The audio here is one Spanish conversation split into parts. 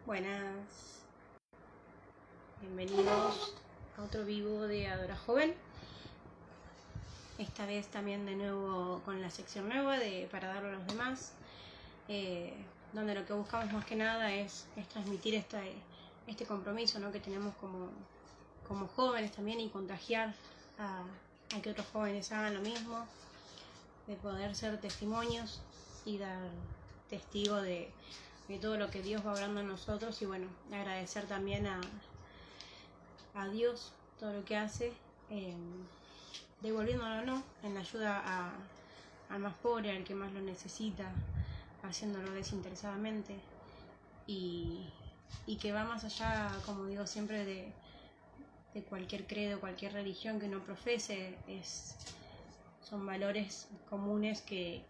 Buenas, bienvenidos a otro vivo de Adora Joven. Esta vez también de nuevo con la sección nueva de Para darlo a los demás, donde lo que buscamos más que nada es transmitir este compromiso, ¿no?, que tenemos como jóvenes también, y contagiar a que otros jóvenes hagan lo mismo, de poder ser testimonios y dar testigo de todo lo que Dios va obrando en nosotros, y bueno, agradecer también a Dios todo lo que hace, devolviéndolo, ¿no?, en la ayuda al más pobre, al que más lo necesita, haciéndolo desinteresadamente, y que va más allá, como digo siempre, de cualquier credo, cualquier religión que uno profese. Son valores comunes que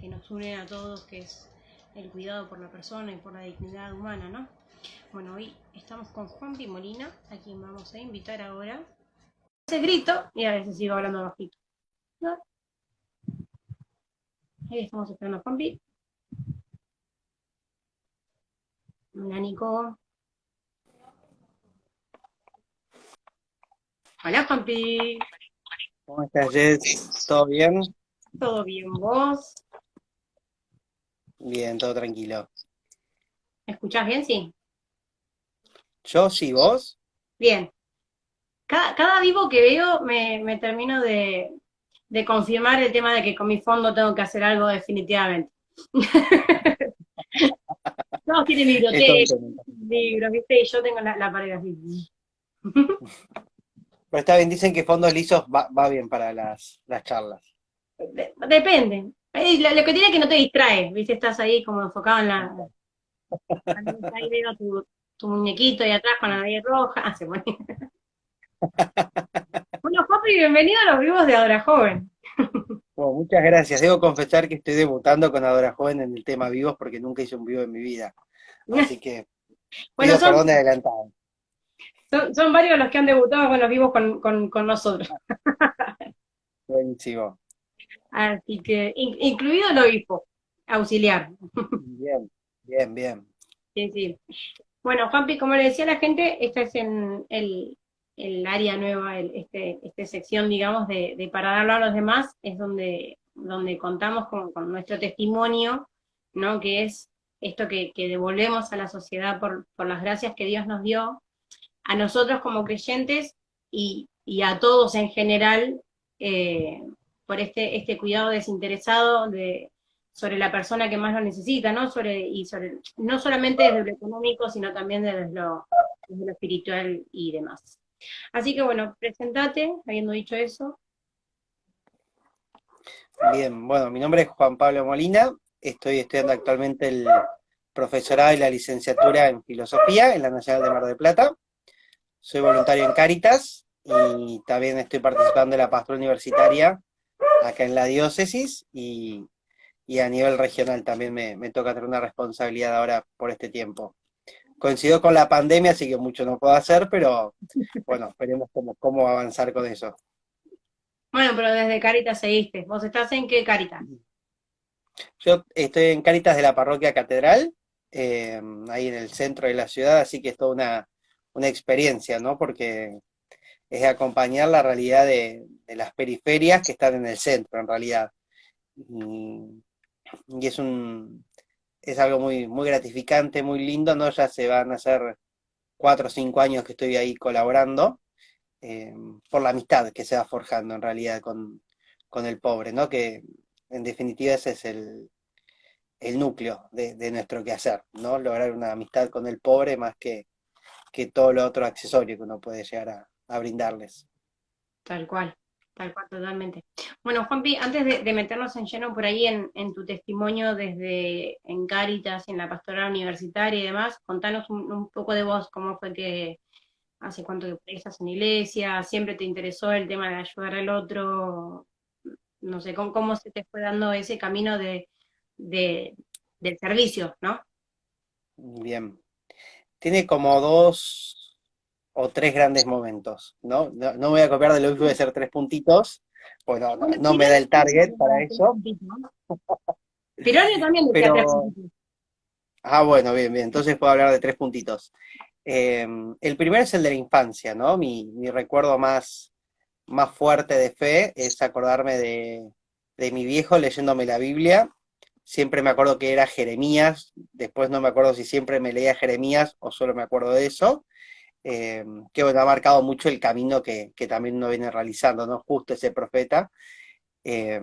nos unen a todos, que es el cuidado por la persona y por la dignidad humana, ¿no? Bueno, hoy estamos con Juanpi Molina, a quien vamos a invitar ahora. A veces grito y a veces sigo hablando bajito, ¿no? Ahí estamos esperando a Juanpi. Hola, Nico. Hola, Juanpi. ¿Cómo estás, Jess? ¿Todo bien? ¿Todo bien, vos? Bien, todo tranquilo. ¿Me escuchás bien? Sí. ¿Yo sí, vos? Bien. Cada vivo que veo me termino de confirmar el tema de que con mi fondo tengo que hacer algo definitivamente. Todos tienen Es todo un biblioteca, tema. libros, ¿viste? Y yo tengo la pared así. Pero está bien, dicen que fondos lisos va bien para las charlas. Depende. Lo que tiene es que no te distrae, ¿viste? Estás ahí como enfocado en la... Ahí veo tu muñequito ahí atrás con la nariz roja. Ah, se pone. Bueno, Papi, bienvenido a los vivos de Adora Joven. Bueno, muchas gracias. Debo confesar que estoy debutando con Adora Joven en el tema vivos porque nunca hice un vivo en mi vida. Así que Bueno, pido perdón de adelantado. son varios los que han debutado con los vivos con nosotros. Buenísimo. Así que, incluido el obispo, auxiliar. Bien, bien, bien. Sí, sí. Bueno, Juanpi, como le decía a la gente, esta es en el área nueva, este sección, digamos, de para darlo a los demás, es donde contamos con nuestro testimonio, ¿no? Que es esto que devolvemos a la sociedad por las gracias que Dios nos dio, a nosotros como creyentes y a todos en general, eh, por este cuidado desinteresado sobre la persona que más lo necesita, ¿no? No solamente desde lo económico, sino también desde lo espiritual y demás. Así que bueno, presentate, habiendo dicho eso. Bien, bueno, mi nombre es Juan Pablo Molina. Estoy estudiando actualmente el profesorado y la licenciatura en filosofía en la Nacional de Mar del Plata. Soy voluntario en Cáritas y también estoy participando de la pastoral universitaria acá en la diócesis y a nivel regional también me toca tener una responsabilidad ahora por este tiempo. Coincido con la pandemia, así que mucho no puedo hacer, pero bueno, veremos cómo avanzar con eso. Bueno, pero desde Caritas seguiste. ¿Vos estás en qué Caritas? Yo estoy en Cáritas de la Parroquia Catedral, ahí en el centro de la ciudad, así que es toda una experiencia, ¿no? Porque es acompañar la realidad de las periferias que están en el centro, en realidad. Y, y es algo muy gratificante, muy lindo, ¿no? Ya se van a hacer 4 o 5 años que estoy ahí colaborando, eh, por la amistad que se va forjando en realidad con el pobre, ¿no? Que en definitiva ese es el núcleo de nuestro quehacer, ¿no? Lograr una amistad con el pobre más que todo lo otro accesorio que uno puede llegar a brindarles. Tal cual, totalmente. Bueno, Juanpi, antes de meternos en lleno por ahí en tu testimonio desde en Cáritas, en la pastoral universitaria y demás, contanos un poco de vos, cómo fue que hace cuánto que estás en la iglesia, siempre te interesó el tema de ayudar al otro, no sé, cómo se te fue dando ese camino de, del servicio, ¿no? Bien. Tiene como 2 o 3 grandes momentos, ¿no? No voy a copiar de lo mismo de ser 3 puntitos, pues Bueno, no me da Pironio el también target decía para tres eso, puntitos, ¿no? Pironio también decía tres pero puntitos. Ah, bueno, bien, bien. Entonces puedo hablar de tres puntitos. El primero es el de la infancia, ¿no? Mi recuerdo más fuerte de fe es acordarme de mi viejo leyéndome la Biblia. Siempre me acuerdo que era Jeremías, después no me acuerdo si siempre me leía Jeremías o solo me acuerdo de eso, que bueno, ha marcado mucho el camino que también uno viene realizando, ¿no? Justo ese profeta. Eh,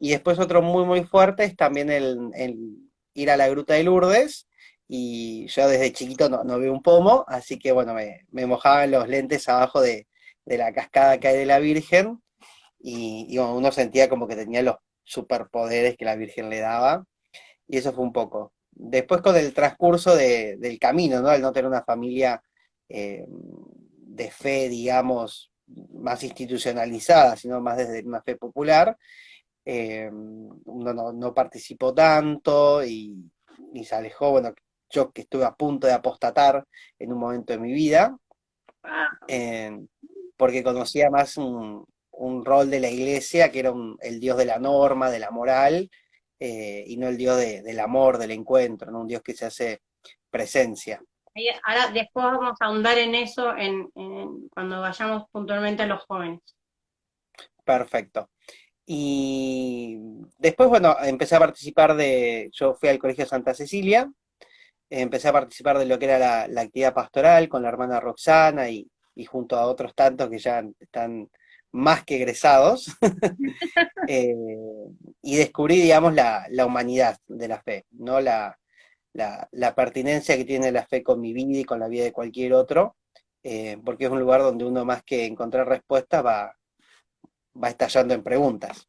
y después otro muy fuerte es también el ir a la Gruta de Lourdes, y yo desde chiquito no veo un pomo, así que bueno, me mojaban los lentes abajo de la cascada que hay de la Virgen, y bueno, uno sentía como que tenía los superpoderes que la Virgen le daba, y eso fue un poco. Después con el transcurso del camino, ¿no? Al no tener una familia de fe, digamos, más institucionalizada, sino más desde una fe popular, uno no participó tanto y se alejó, bueno, yo que estuve a punto de apostatar en un momento de mi vida, Ah, eh, porque conocía más un rol de la iglesia que era el Dios de la norma, de la moral, y no el Dios del amor, del encuentro, ¿no? Un Dios que se hace presencia. ahora después vamos a ahondar en eso cuando vayamos puntualmente a los jóvenes. Perfecto. Y después, bueno, empecé a participar yo fui al Colegio Santa Cecilia, empecé a participar de lo que era la actividad pastoral con la hermana Roxana y junto a otros tantos que ya están más que egresados, eh, y descubrí, digamos, la humanidad de la fe, ¿no? La pertinencia que tiene la fe con mi vida y con la vida de cualquier otro, porque es un lugar donde uno más que encontrar respuestas va estallando en preguntas.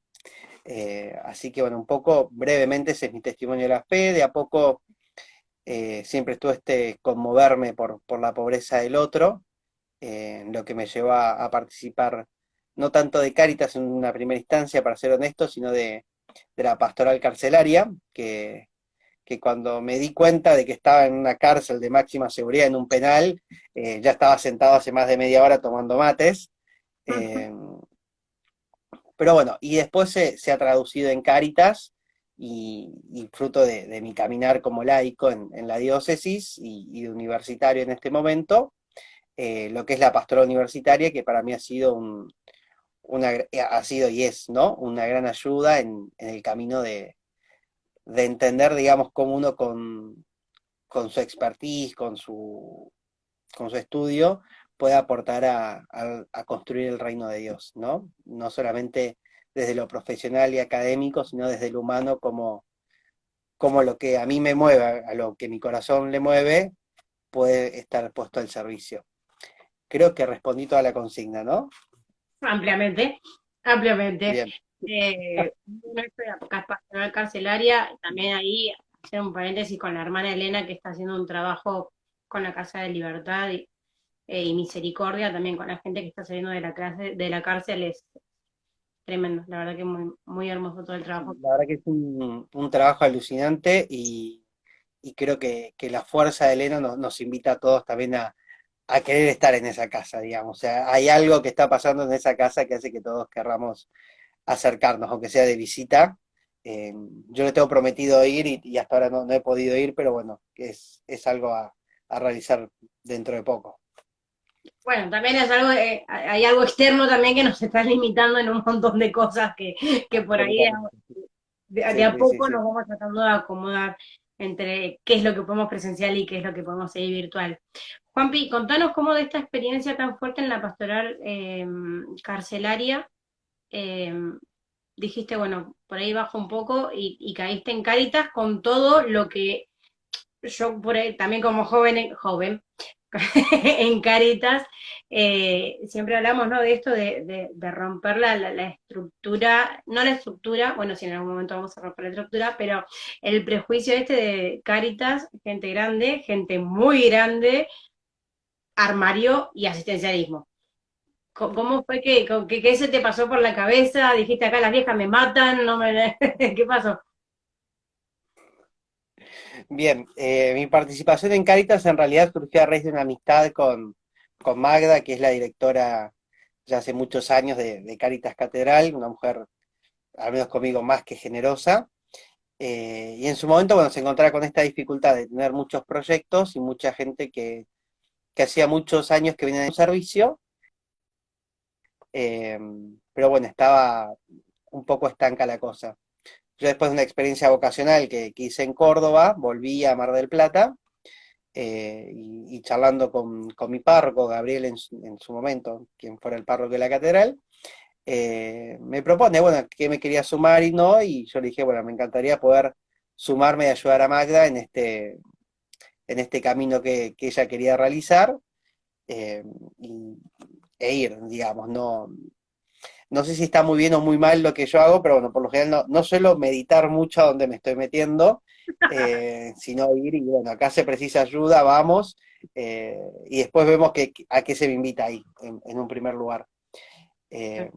Así que bueno, un poco brevemente ese es mi testimonio de la fe, de a poco siempre estuvo conmoverme por la pobreza del otro, lo que me llevó a participar no tanto de Cáritas en una primera instancia, para ser honesto, sino de la pastoral carcelaria, que cuando me di cuenta de que estaba en una cárcel de máxima seguridad, en un penal, ya estaba sentado hace más de media hora tomando mates. eh, pero bueno, y después se ha traducido en Cáritas, y fruto de mi caminar como laico en la diócesis y de universitario en este momento, lo que es la pastoral universitaria, que para mí ha sido ha sido y es, ¿no? Una gran ayuda en el camino de entender, digamos, cómo uno con su expertise, con su estudio, puede aportar a construir el reino de Dios, ¿no? No solamente desde lo profesional y académico, sino desde lo humano, como lo que a mí me mueve, a lo que mi corazón le mueve, puede estar puesto al servicio. Creo que respondí toda la consigna, ¿no? Ampliamente, ampliamente. Bien. Nuestra pastoral carcelaria, también ahí hacer un paréntesis con la hermana Elena que está haciendo un trabajo con la Casa de Libertad y Misericordia, también con la gente que está saliendo de la cárcel es tremendo, la verdad que muy hermoso todo el trabajo. La verdad que es un trabajo alucinante, y creo que la fuerza de Elena nos invita a todos también a querer estar en esa casa, digamos. O sea, hay algo que está pasando en esa casa que hace que todos querramos acercarnos, aunque sea de visita. Yo le tengo prometido ir, y hasta ahora no he podido ir, pero bueno, es algo a realizar dentro de poco. Bueno, también es algo, hay algo externo también que nos está limitando en un montón de cosas que por ahí Absolutamente. de Sí, a sí, sí, poco sí. nos vamos tratando de acomodar entre qué es lo que podemos presencial y qué es lo que podemos seguir virtual. Juanpi, contanos cómo de esta experiencia tan fuerte en la pastoral carcelaria, eh, dijiste, bueno, por ahí bajo un poco y caíste en Cáritas con todo lo que yo por ahí, también como joven, en Caritas, siempre hablamos, ¿no? De esto de romper la estructura, no la estructura, bueno, si en algún momento vamos a romper la estructura, pero el prejuicio este de Caritas, gente grande, gente muy grande, armario y asistencialismo. ¿Cómo fue qué se te pasó por la cabeza? Dijiste acá las viejas me matan, no me... ¿Qué pasó? Bien, mi participación en Cáritas en realidad surgió a raíz de una amistad con Magda, que es la directora ya hace muchos años de Cáritas Catedral, una mujer, al menos conmigo, más que generosa. Y en su momento, bueno, se encontraba con esta dificultad de tener muchos proyectos y mucha gente que hacía muchos años que venía de un servicio, eh, pero bueno, estaba un poco estanca la cosa. Yo después de una experiencia vocacional que hice en Córdoba, volví a Mar del Plata, y charlando con mi párroco, Gabriel en su momento, quien fuera el párroco de la catedral, me propone, bueno, que me quería sumar y no, y yo le dije, bueno, me encantaría poder sumarme y ayudar a Magda en este camino que ella quería realizar, eh, y- e ir, digamos, no sé si está muy bien o muy mal lo que yo hago, pero bueno, por lo general no suelo meditar mucho a donde me estoy metiendo, sino ir y bueno, acá se precisa ayuda, vamos, y después vemos a qué se me invita ahí, en un primer lugar. Eh,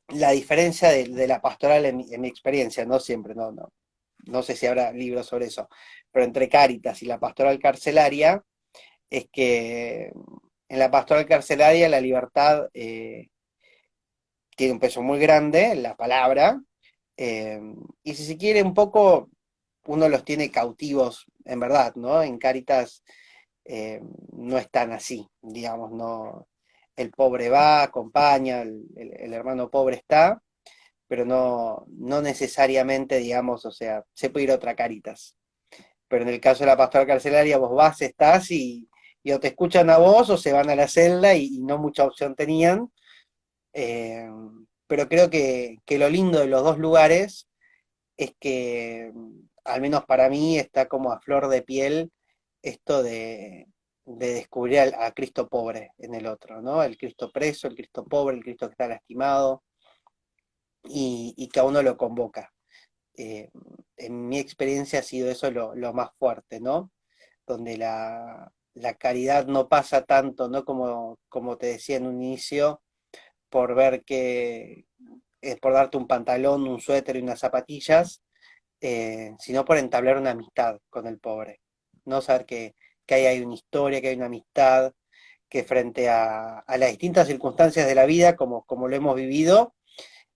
la diferencia de la pastoral en mi experiencia, no siempre, no sé si habrá libros sobre eso, pero entre Cáritas y la pastoral carcelaria, es que en la pastoral carcelaria la libertad tiene un peso muy grande, la palabra, eh, y si se quiere un poco, uno los tiene cautivos, en verdad, ¿no? En Cáritas no es tan así, digamos, no, el pobre va, acompaña, el hermano pobre está, pero no necesariamente, digamos, o sea, se puede ir a otra Cáritas. Pero en el caso de la pastoral carcelaria, vos vas, estás y o te escuchan a vos o se van a la celda y no mucha opción tenían. Eh, pero creo que lo lindo de los dos lugares es que, al menos para mí, está como a flor de piel esto de descubrir a Cristo pobre en el otro, ¿no? El Cristo preso, el Cristo pobre, el Cristo que está lastimado y que a uno lo convoca. Eh, en mi experiencia ha sido eso lo más fuerte, ¿no? Donde la caridad no pasa tanto, ¿no? Como te decía en un inicio, por ver que es por darte un pantalón, un suéter y unas zapatillas, sino por entablar una amistad con el pobre. No saber que ahí hay una historia, que hay una amistad, que frente a las distintas circunstancias de la vida, como lo hemos vivido,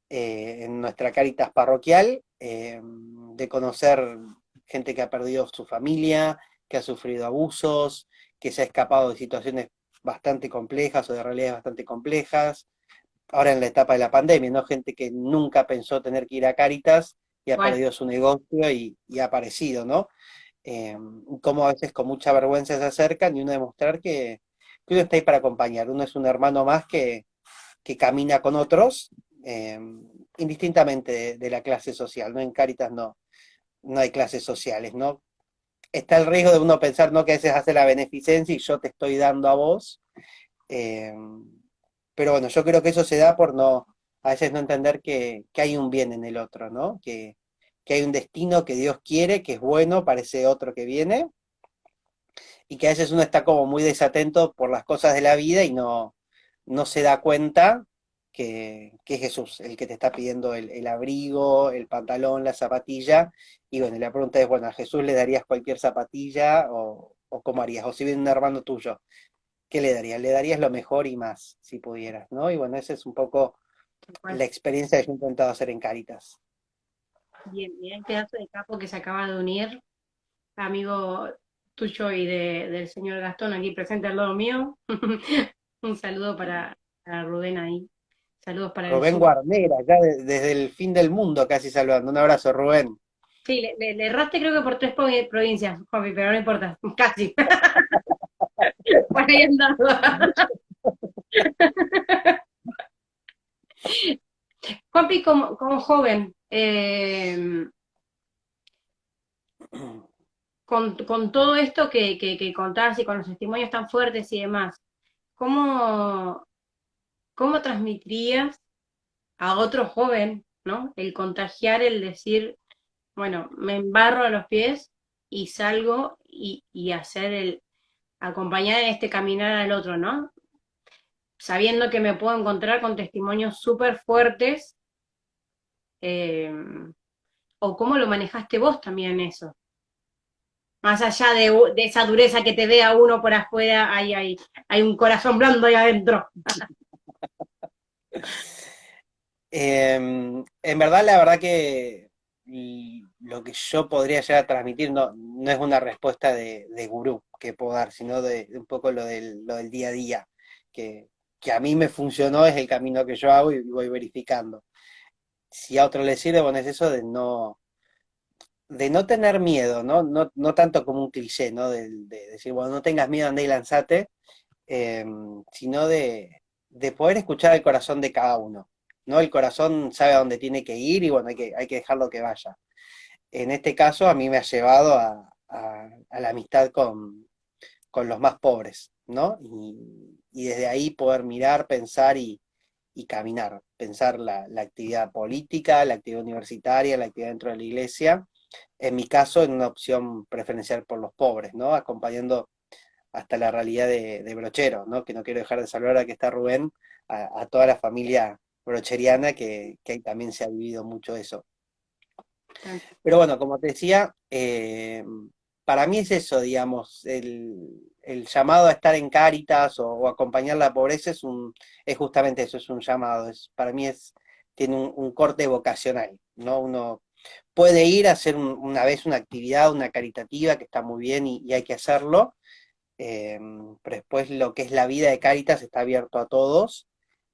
en nuestra Cáritas parroquial, de conocer gente que ha perdido su familia, que ha sufrido abusos, que se ha escapado de situaciones bastante complejas o de realidades bastante complejas. Ahora en la etapa de la pandemia, ¿no? Gente que nunca pensó tener que ir a Cáritas y ha Bueno, perdido su negocio y ha aparecido, ¿no? Eh, Como a veces con mucha vergüenza se acercan y uno demostrar que uno está ahí para acompañar. Uno es un hermano más que camina con otros, eh, indistintamente de la clase social, ¿no? En Cáritas no hay clases sociales, ¿no? Está el riesgo de uno pensar, ¿no? Que a veces hace la beneficencia y yo te estoy dando a vos. eh, pero bueno, yo creo que eso se da por a veces no entender que hay un bien en el otro, ¿no? Que hay un destino que Dios quiere, que es bueno para ese otro que viene, y que a veces uno está como muy desatento por las cosas de la vida y no se da cuenta que es Jesús el que te está pidiendo el abrigo, el pantalón, la zapatilla. Y bueno, la pregunta es, bueno, ¿a Jesús le darías cualquier zapatilla o cómo harías? O si viene un hermano tuyo, ¿qué le darías? Le darías lo mejor y más, si pudieras, ¿no? Y bueno, esa es un poco bueno, la experiencia que yo he intentado hacer en Cáritas. bien, bien, pedazo de capo que se acaba de unir, amigo tuyo y del señor Gastón aquí presente al lado mío. Un saludo para Rubén ahí. Saludos para el Rubén sur. Guarnera, ya desde el fin del mundo casi saludando. Un abrazo, Rubén. Sí, le erraste creo que por tres provincias, Juanpi, pero no importa, casi. Por ahí andaba. Juanpi, como joven, con todo esto que contás y con los testimonios tan fuertes y demás, ¿cómo, cómo transmitirías a otro joven, ¿no? El contagiar, el decir, bueno, me embarro a los pies y salgo y hacer acompañar en este caminar al otro, ¿no? Sabiendo que me puedo encontrar con testimonios súper fuertes, eh, o cómo lo manejaste vos también eso. Más allá de esa dureza que te vea uno por afuera, hay un corazón blando ahí adentro. En verdad, la verdad que y lo que yo podría llegar a transmitir no es una respuesta de gurú que puedo dar, sino de un poco lo del día a día, que a mí me funcionó, es el camino que yo hago y voy verificando. Si a otro le sirve, bueno, es eso de no tener miedo, ¿no? No tanto como un cliché, ¿no? De decir, bueno, no tengas miedo, andá y lanzate, eh, sino de poder escuchar el corazón de cada uno, ¿no? El corazón sabe a dónde tiene que ir y bueno, hay que dejarlo que vaya. En este caso, a mí me ha llevado a la amistad con los más pobres, ¿no? Y desde ahí poder mirar, pensar y caminar, pensar la actividad política, la actividad universitaria, la actividad dentro de la iglesia, en mi caso, en una opción preferencial por los pobres, ¿no? Acompañando hasta la realidad de Brochero, ¿no? Que no quiero dejar de saludar a que está Rubén, a toda la familia brocheriana, que ahí también se ha vivido mucho eso. Pero bueno, como te decía, para mí es eso, digamos, el llamado a estar en Cáritas o acompañar la pobreza es justamente eso, es un llamado, para mí tiene un corte vocacional, ¿no? Uno puede ir a hacer una vez una actividad, una caritativa, que está muy bien y hay que hacerlo, eh, pero después lo que es la vida de Cáritas está abierto a todos,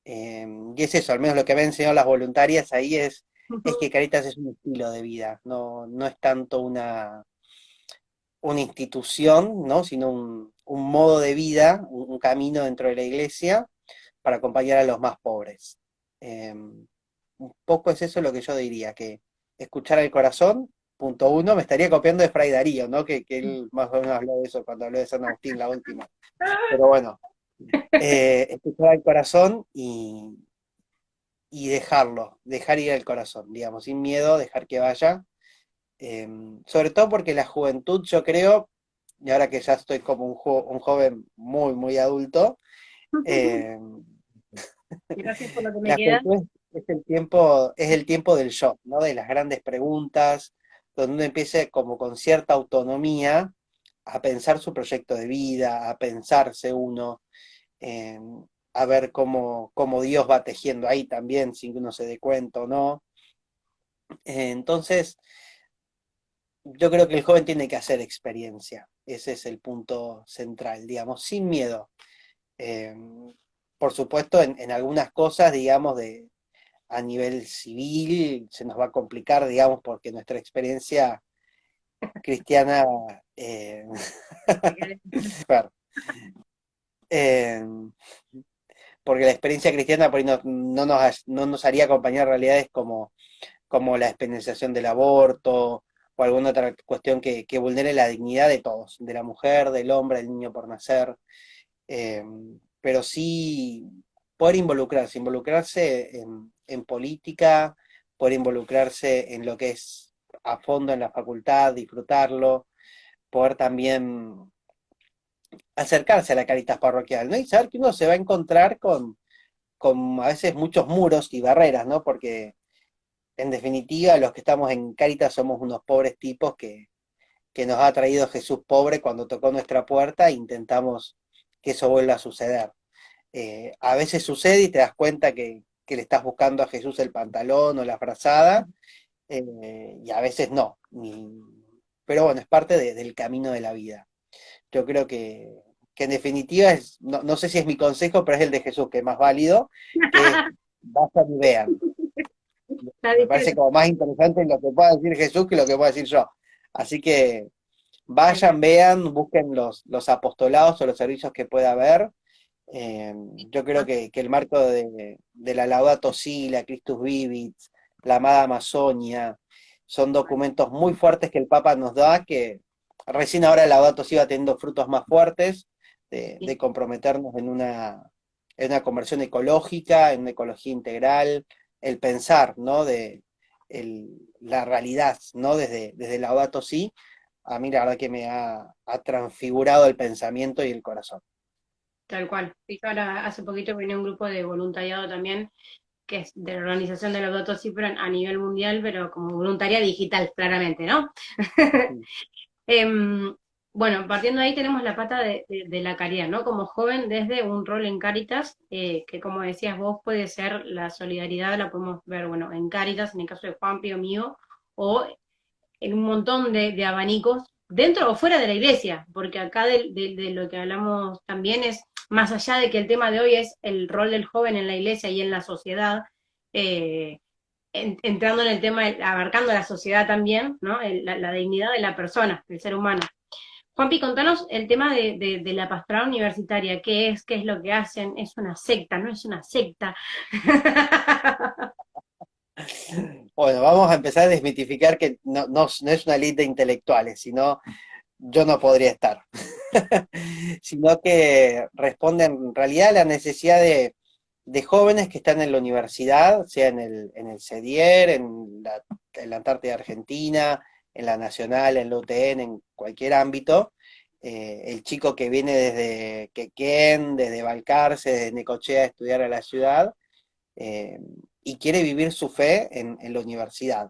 y es eso, al menos lo que me han enseñado las voluntarias ahí es que Caritas es un estilo de vida, no es tanto una institución, ¿no? Sino un modo de vida, un camino dentro de la iglesia para acompañar a los más pobres. Un poco es eso lo que yo diría, que escuchar al corazón, punto uno, me estaría copiando de Fray Darío, ¿no? Que él más o menos habló de eso cuando habló de San Agustín, la última. Pero bueno, escuchar al corazón y dejar ir al corazón, digamos, sin miedo, dejar que vaya. Sobre todo porque la juventud, yo creo, y ahora que ya estoy como un joven muy, muy adulto, eh, Gracias por lo que me la queda. juventud es el tiempo del yo, ¿no? De las grandes preguntas, donde uno empiece como con cierta autonomía a pensar su proyecto de vida, a pensarse uno, eh, a ver cómo Dios va tejiendo ahí también, sin que uno se dé cuenta o no. Entonces, yo creo que el joven tiene que hacer experiencia. Ese es el punto central, digamos, sin miedo. Eh, por supuesto, en algunas cosas, digamos, a nivel civil se nos va a complicar, digamos, porque nuestra experiencia cristiana, eh, eh, porque la experiencia cristiana por ahí no nos haría acompañar realidades como la despenalización del aborto o alguna otra cuestión que vulnere la dignidad de todos, de la mujer, del hombre, del niño por nacer, eh, pero sí poder involucrarse en política, poder involucrarse en lo que es a fondo en la facultad, disfrutarlo, poder también acercarse a la Caritas parroquial, ¿no? Y saber que uno se va a encontrar con a veces muchos muros y barreras, ¿no? Porque en definitiva, los que estamos en Cáritas somos unos pobres tipos que nos ha traído Jesús pobre cuando tocó nuestra puerta e intentamos que eso vuelva a suceder. A veces sucede y te das cuenta que le estás buscando a Jesús el pantalón o la frazada, y a veces no. Pero bueno, es parte del camino de la vida. Yo creo que en definitiva, no sé si es mi consejo, pero es el de Jesús, que es más válido, que es vayan y vean. La Me viste, parece como más interesante lo que pueda decir Jesús que lo que pueda decir yo. Así que vayan, vean, busquen los apostolados o los servicios que pueda haber. Yo creo que el marco de la Laudato Si, la Christus Vivit, la Amada Amazonia, son documentos muy fuertes que el Papa nos da, que recién ahora la Laudato Si va teniendo frutos más fuertes, de comprometernos en una conversión ecológica, en una ecología integral, el pensar, ¿no? La realidad, ¿no? Desde Laudato Si, a mí la verdad que ha transfigurado el pensamiento y el corazón. tal cual. Sí, yo ahora hace poquito vine un grupo de voluntariado también, que es de la organización de los datos sí, pero a nivel mundial, pero como voluntaria digital, claramente, ¿no? Em, bueno, partiendo de ahí tenemos la pata de la caridad, ¿no? Como joven, desde un rol en Cáritas, que como decías vos, puede ser la solidaridad, la podemos ver, bueno, en Cáritas, en el caso de Juanpi o mío, o en un montón de abanicos, dentro o fuera de la iglesia, porque acá de lo que hablamos también es, más allá de que el tema de hoy es el rol del joven en la iglesia y en la sociedad, eh, entrando en el tema, abarcando la sociedad también, ¿no? La dignidad de la persona, del ser humano. Juanpi, contanos el tema de la pastoral universitaria, qué es lo que hacen, es una secta, no es una secta. Bueno, vamos a empezar a desmitificar que no es una elite de intelectuales, sino yo no podría estar, sino que responden en realidad a la necesidad de jóvenes que están en la universidad, sea en el CEDIER, en la Antártida Argentina, en la Nacional, en la UTN, en cualquier ámbito. El chico que viene desde Quequén, desde Balcarce, desde Necochea a estudiar a la ciudad, eh, y quiere vivir su fe en la universidad.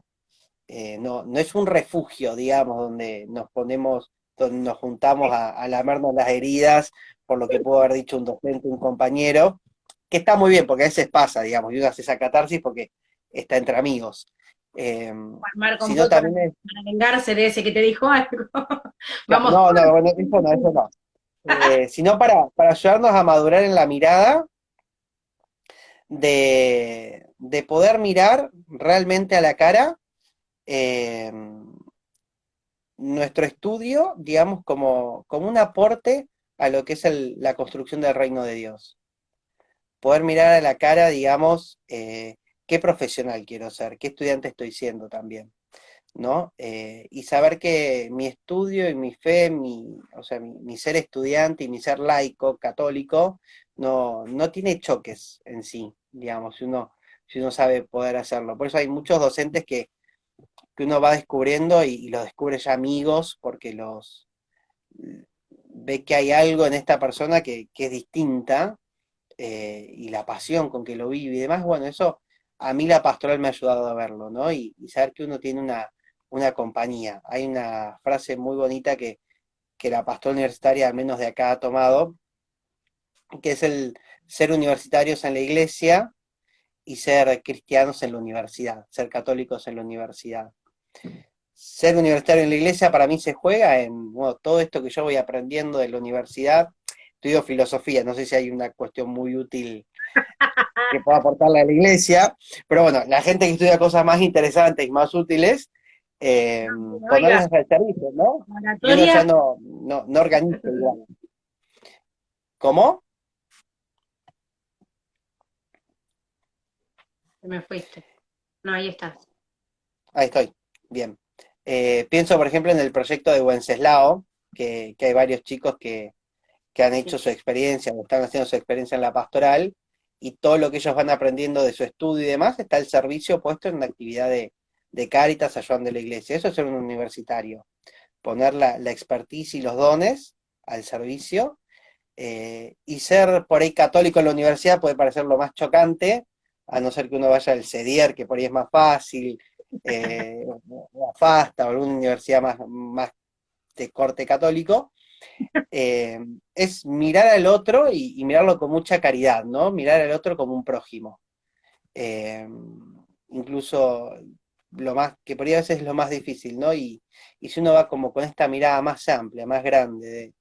No es un refugio, digamos, donde nos ponemos, donde nos juntamos a lamernos las heridas por lo que pudo haber dicho un docente, un compañero, que está muy bien, porque a veces pasa, digamos, y uno hace esa catarsis porque está entre amigos. Eh, Armar sino complot también es, para vengarse de ese que te dijo algo. Vamos, no, no, bueno, eso no, eso no. Sino para ayudarnos a madurar en la mirada de poder mirar realmente a la cara eh, nuestro estudio, digamos, como un aporte a lo que es la construcción del reino de Dios. Poder mirar a la cara, digamos, qué profesional quiero ser, qué estudiante estoy siendo también, ¿no? Y saber que mi estudio y mi fe, o sea, mi ser estudiante y mi ser laico, católico, no tiene choques en sí, digamos, si uno sabe poder hacerlo. Por eso hay muchos docentes que uno va descubriendo y los descubre ya amigos porque ve que hay algo en esta persona que es distinta, y la pasión con que lo vive y demás. Bueno, eso a mí la pastoral me ha ayudado a verlo, ¿no? Y saber que uno tiene una compañía. Hay una frase muy bonita que la pastoral universitaria, al menos de acá, ha tomado, que es el ser universitarios en la iglesia y ser cristianos en la universidad, ser católicos en la universidad. Ser universitario en la iglesia para mí se juega en, bueno, todo esto que yo voy aprendiendo de la universidad. Estudio filosofía, no sé si hay una cuestión muy útil que pueda aportarle a la iglesia, pero bueno, la gente que estudia cosas más interesantes y más útiles, oiga, ponerlas al servicio, ¿no? Y uno ya moratoria, no organiza igual. ¿Cómo? te me fuiste. No, ahí estás. Ahí estoy, bien. Pienso, por ejemplo, en el proyecto de Wenceslao, que hay varios chicos que han Sí. hecho su experiencia o están haciendo su experiencia en la pastoral, y todo lo que ellos van aprendiendo de su estudio y demás está al servicio puesto en una actividad de Cáritas ayudando a la iglesia. Eso es ser un universitario, poner la expertise y los dones al servicio, y ser por ahí católico en la universidad puede parecer lo más chocante, a no ser que uno vaya al CEDIER, que por ahí es más fácil, o a FASTA o alguna universidad más de corte católico. eh, es mirar al otro y mirarlo con mucha caridad, ¿no? Mirar al otro como un prójimo. Eh, Incluso lo más, que por ahí a veces es lo más difícil, ¿no? Y si uno va como con esta mirada más amplia, más grande,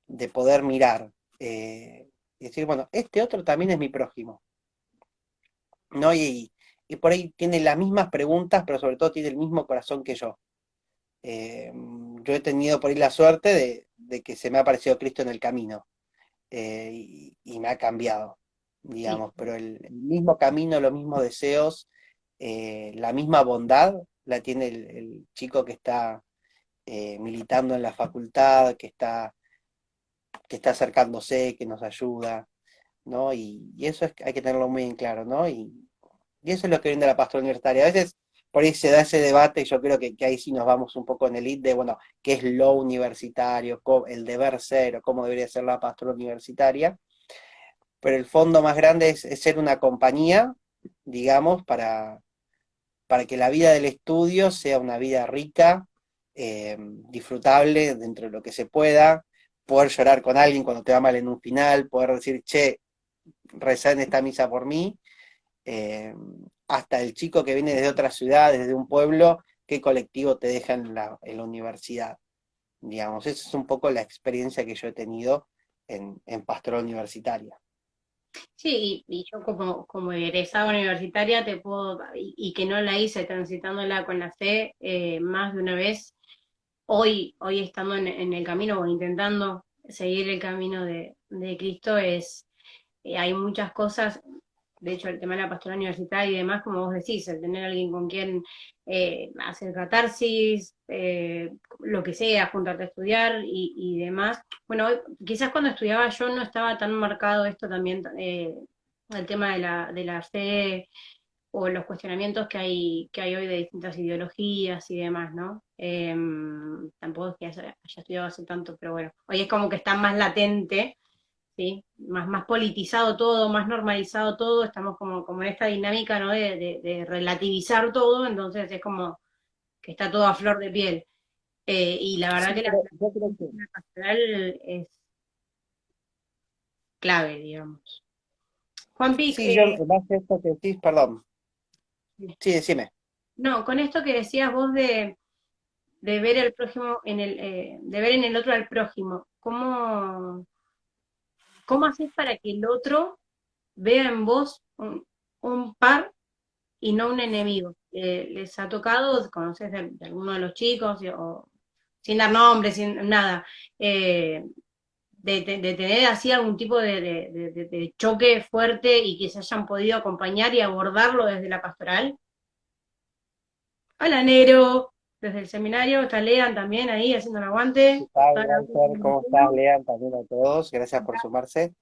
de poder mirar, y decir, bueno, este otro también es mi prójimo, ¿no? Y por ahí tiene las mismas preguntas, pero sobre todo tiene el mismo corazón que yo. Yo he tenido por ahí la suerte de que se me ha aparecido Cristo en el camino, y me ha cambiado, Sí. digamos, pero el mismo camino, los mismos deseos, la misma bondad la tiene el chico que está militando en la facultad, que está acercándose, que nos ayuda, ¿no? Y eso hay que tenerlo muy en claro, ¿no? Y eso es lo que viene de la pastoral universitaria. A veces por ahí se da ese debate, y yo creo que ahí sí nos vamos un poco en el lead de, bueno, qué es lo universitario, el deber ser, o cómo debería ser la pastoral universitaria, pero el fondo más grande es ser una compañía, digamos, para que la vida del estudio sea una vida rica, disfrutable dentro de lo que se pueda, poder llorar con alguien cuando te va mal en un final, poder decir, che, rezá en esta misa por mí, eh, hasta el chico que viene desde otra ciudad, desde un pueblo, qué colectivo te deja en la universidad, digamos. Esa es un poco la experiencia que yo he tenido en pastoral universitaria. Sí, y yo como egresada universitaria te puedo, y que no la hice transitándola con la fe más de una vez, hoy estando en el camino o intentando seguir el camino de Cristo, hay muchas cosas, de hecho el tema de la pastoral universitaria y demás, como vos decís, el tener alguien con quien hacer catarsis, lo que sea, juntarte a estudiar y demás. Bueno, quizás cuando estudiaba yo no estaba tan marcado esto también, el tema de la fe o los cuestionamientos que hay hoy de distintas ideologías y demás, ¿no? Tampoco es que haya estudiado hace tanto, pero bueno, hoy es como que está más latente, ¿sí? Más politizado todo, más normalizado todo, estamos como en esta dinámica, ¿no? De relativizar todo, entonces es como que está todo a flor de piel. Y la verdad Sí, que la, pero yo creo que la pastoral es clave, digamos. Juanpi, sí, yo en base a esto que decís, perdón, sí, decime. no, con esto que decías vos de ver al prójimo de ver en el otro al prójimo, ¿cómo haces para que el otro vea en vos un par y no un enemigo? ¿Les ha tocado, conoces de alguno de los chicos, o sin dar nombres, sin nada, de tener así algún tipo de choque fuerte y que se hayan podido acompañar y abordarlo desde la pastoral? Hola, Nero, desde el seminario, está Lean también ahí haciendo el ¿Qué aguante. tal, Toda la- Walter? ¿Cómo estás? Lean también a todos, gracias por sumarse.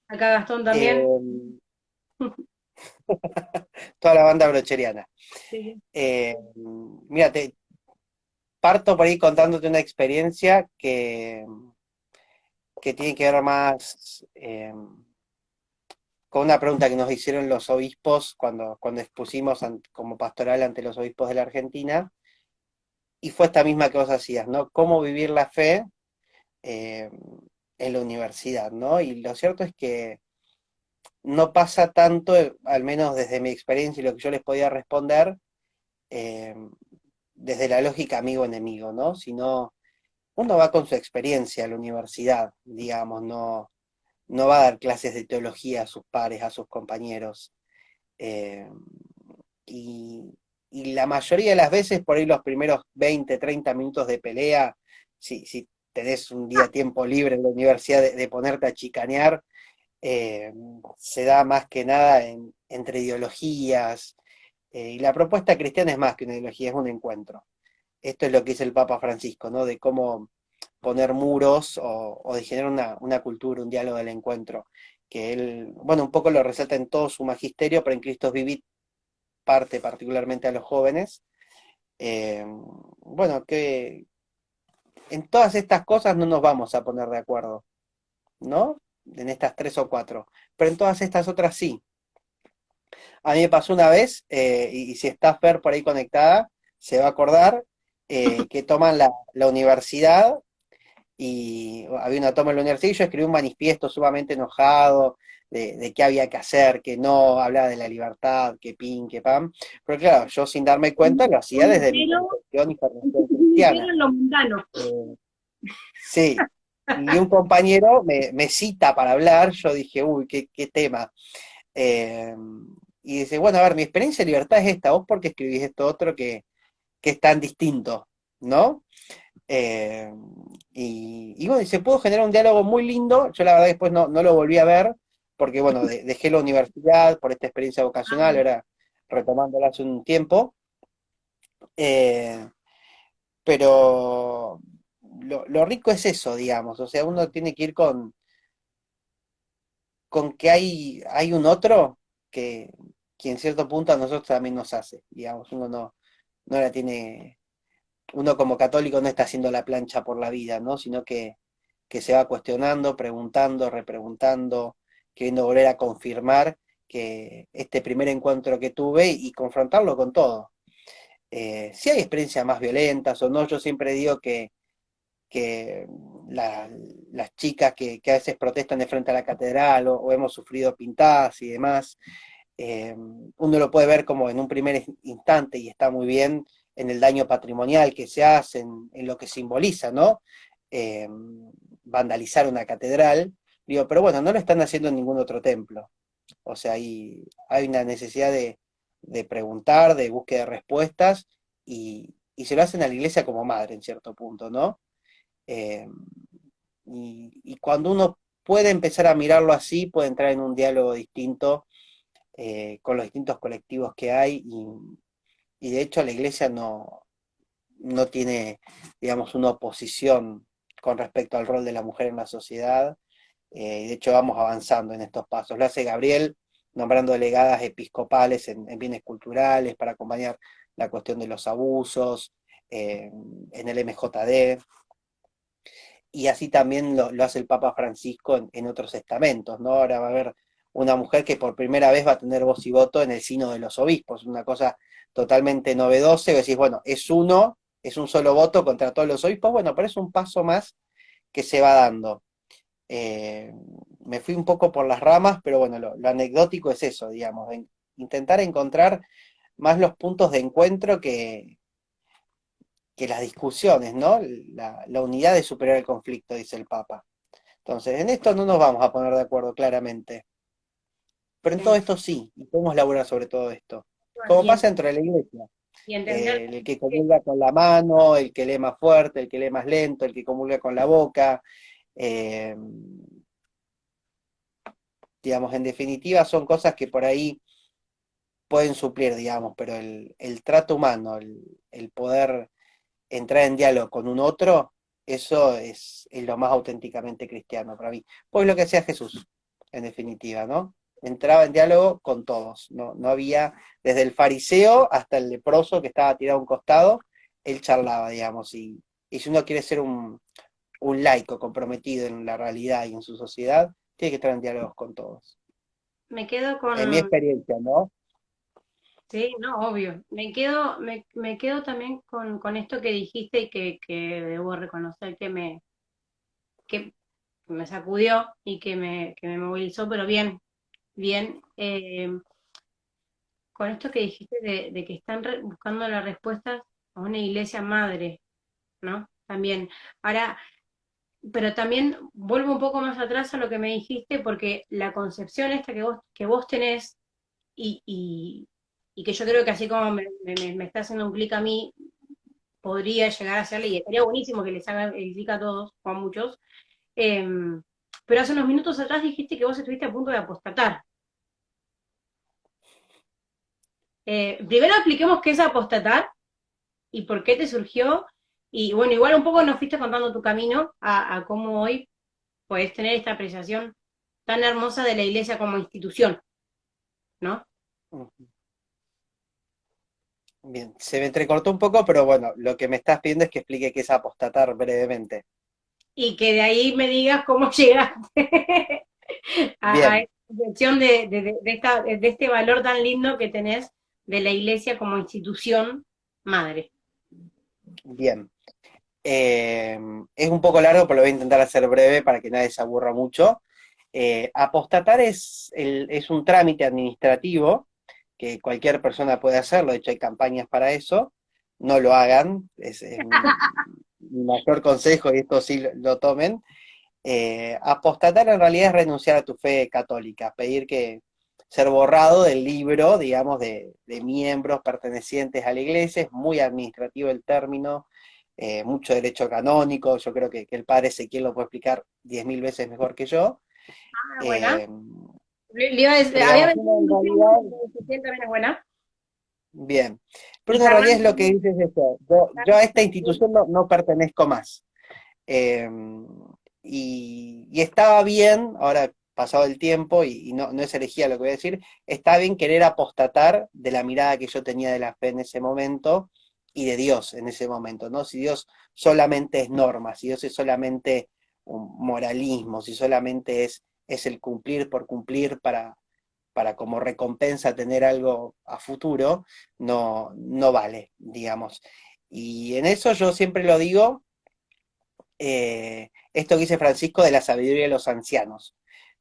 Acá Gastón también. Eh, Toda la banda brocheriana. Sí, sí. Mira, parto por ahí contándote una experiencia que tiene que ver más con una pregunta que nos hicieron los obispos cuando expusimos como pastoral ante los obispos de la Argentina, y fue esta misma que vos hacías, ¿no? ¿Cómo vivir la fe eh, en la universidad, ¿no? Y lo cierto es que no pasa tanto, al menos desde mi experiencia y lo que yo les podía responder, eh, desde la lógica amigo-enemigo, ¿no? Sino uno va con su experiencia a la universidad, digamos, no va a dar clases de teología a sus pares, a sus compañeros. eh, y, y la mayoría de las veces, por ahí los primeros 20, 30 minutos de pelea, si tenés un día tiempo libre en la universidad de ponerte a chicanear, eh, se da más que nada entre ideologías, y la propuesta cristiana es más que una ideología, es un encuentro. Esto es lo que dice el Papa Francisco, ¿no? De cómo poner muros o de generar una cultura, un diálogo del encuentro, que él, bueno, un poco lo resalta en todo su magisterio, pero en Cristo Vivit parte particularmente a los jóvenes. Bueno, que en todas estas cosas no nos vamos a poner de acuerdo, ¿no? En estas tres o cuatro, pero en todas estas otras sí. A mí me pasó una vez, y si está Fer por ahí conectada, se va a acordar, que toman la universidad y había una toma en la universidad y yo escribí un manifiesto sumamente enojado de qué había que hacer, que no hablaba de la libertad, que pin, que pam. Pero claro, yo sin darme cuenta lo hacía Un desde mi pero, concepción y formación pero cristiana. en lo mundano. Eh, sí, y un compañero me cita para hablar, yo dije, uy, qué tema. Eh, y dice, bueno, a ver, mi experiencia de libertad es esta, vos porque escribís esto otro que es tan distinto, ¿no? Eh, y bueno, y se pudo generar un diálogo muy lindo. Yo la verdad después no lo volví a ver, porque bueno, dejé la universidad por esta experiencia vocacional, ahora retomándola hace un tiempo. Eh, pero lo rico es eso, digamos. O sea, uno tiene que ir con que hay un otro que en cierto punto a nosotros también nos hace, digamos. Uno no la tiene, uno como católico no está haciendo la plancha por la vida, ¿no? Sino que se va cuestionando, preguntando, repreguntando, queriendo volver a confirmar que este primer encuentro que tuve y confrontarlo con todo. Si hay experiencias más violentas o no, yo siempre digo que las chicas que a veces protestan de frente a la catedral o hemos sufrido pintadas y demás, uno lo puede ver como en un primer instante y está muy bien, en el daño patrimonial que se hace, en lo que simboliza, ¿no? Eh, Vandalizar una catedral, digo, pero bueno, no lo están haciendo en ningún otro templo. O sea, hay una necesidad de preguntar, de búsqueda de respuestas, y se lo hacen a la iglesia como madre en cierto punto, ¿no? Eh, y cuando uno puede empezar a mirarlo así, puede entrar en un diálogo distinto con los distintos colectivos que hay, y de hecho la iglesia no tiene, digamos, una oposición con respecto al rol de la mujer en la sociedad, y de hecho vamos avanzando en estos pasos. Lo hace Gabriel nombrando delegadas episcopales en bienes culturales para acompañar la cuestión de los abusos, en el MJD, y así también lo hace el Papa Francisco en otros estamentos, ¿no? Ahora va a haber una mujer que por primera vez va a tener voz y voto en el Sínodo de los Obispos, una cosa totalmente novedosa, y decís, bueno, es un solo voto contra todos los obispos, bueno, pero es un paso más que se va dando. Eh, Me fui un poco por las ramas, pero bueno, lo anecdótico es eso, digamos, intentar encontrar más los puntos de encuentro que las discusiones, ¿no? La unidad de superar el conflicto, dice el Papa. Entonces, en esto no nos vamos a poner de acuerdo claramente, pero en todo Sí. esto sí, y podemos laburar sobre todo esto. Bueno, Como pasa dentro de la iglesia, y entender el que comulga con la mano, el que lee más fuerte, el que lee más lento, el que comulga con la boca, eh, digamos, en definitiva son cosas que por ahí pueden suplir, digamos, pero el trato humano, el poder entrar en diálogo con un otro, eso es lo más auténticamente cristiano para mí. Pues lo que hacía Jesús, en definitiva, ¿no? Entraba en diálogo con todos, no había, desde el fariseo hasta el leproso que estaba tirado a un costado, él charlaba, digamos, y si uno quiere ser un laico comprometido en la realidad y en su sociedad, tiene que estar en diálogos con todos. me quedo En mi con, experiencia, ¿no? sí, no, obvio, me quedo también con esto que dijiste y que debo reconocer que me sacudió y que me movilizó, pero bien, bien, con esto que dijiste de que están buscando las respuestas a una iglesia madre, ¿no? También. Ahora, pero también vuelvo un poco más atrás a lo que me dijiste, porque la concepción esta que vos tenés y que yo creo que así como me está haciendo un clic a mí, podría llegar a hacerle, y estaría buenísimo que les haga el clic a todos, o a muchos, eh, pero hace unos minutos atrás dijiste que vos estuviste a punto de apostatar. Primero expliquemos qué es apostatar y por qué te surgió, y bueno, igual un poco nos fuiste contando tu camino a cómo hoy podés tener esta apreciación tan hermosa de la iglesia como institución, ¿no? Bien, se me entrecortó un poco, pero bueno, lo que me estás pidiendo es que explique qué es apostatar brevemente. Y que de ahí me digas cómo llegaste a Bien, esta concepción de este valor tan lindo que tenés de la iglesia como institución madre. bien. Es un poco largo, pero lo voy a intentar hacer breve para que nadie se aburra mucho. Apostatar es un trámite administrativo que cualquier persona puede hacerlo, de hecho hay campañas para eso, no lo hagan, es mi mayor consejo y esto sí lo tomen. Apostatar en realidad es renunciar a tu fe católica, pedir que ser borrado del libro, digamos, de miembros pertenecientes a la iglesia, es muy administrativo el término, mucho derecho canónico, yo creo que el padre Ezequiel lo puede explicar 10.000 veces mejor que yo. Ah, buena. Eh, Le iba a decir, pero había digamos, metido uno en inducción, realidad, pero la decisión también es buena. bien, pero Y uno en realidad es Fernando lo que también. dice es esto, yo a esta institución no pertenezco más. Eh, y estaba bien, ahora pasado el tiempo, y no es herejía lo que voy a decir, está bien querer apostatar de la mirada que yo tenía de la fe en ese momento y de Dios en ese momento, ¿no? Si Dios solamente es norma, si Dios es solamente un moralismo, si solamente es el cumplir por cumplir para como recompensa tener algo a futuro, no vale, digamos. Y en eso yo siempre lo digo, esto que dice Francisco de la sabiduría de los ancianos.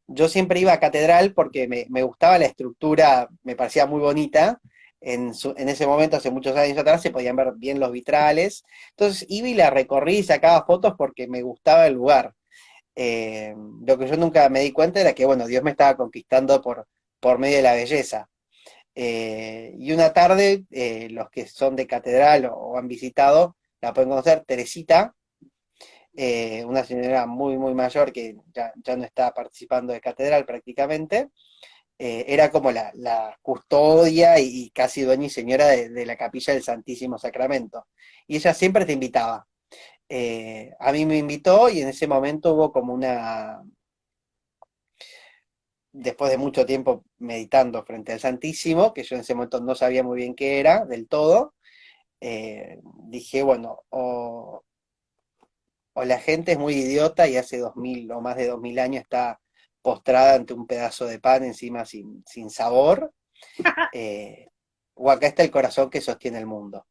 Yo siempre iba a catedral porque me gustaba la estructura, me parecía muy bonita, en ese momento, hace muchos años atrás, se podían ver bien los vitrales. Entonces iba y la recorrí y sacaba fotos porque me gustaba el lugar. Lo que yo nunca me di cuenta era que, bueno, Dios me estaba conquistando por medio de la belleza. Y una tarde, los que son de catedral o han visitado, la pueden conocer, Teresita, una señora muy, muy mayor que ya no está participando de catedral prácticamente, era como la custodia y casi dueña y señora de la capilla del Santísimo Sacramento. Y ella siempre te invitaba. A mí me invitó y en ese momento hubo como después de mucho tiempo meditando frente al Santísimo, que yo en ese momento no sabía muy bien qué era del todo, dije, bueno, o la gente es muy idiota y hace 2000 o más de 2000 años está postrada ante un pedazo de pan encima sin sabor, eh, o acá está el corazón que sostiene el mundo.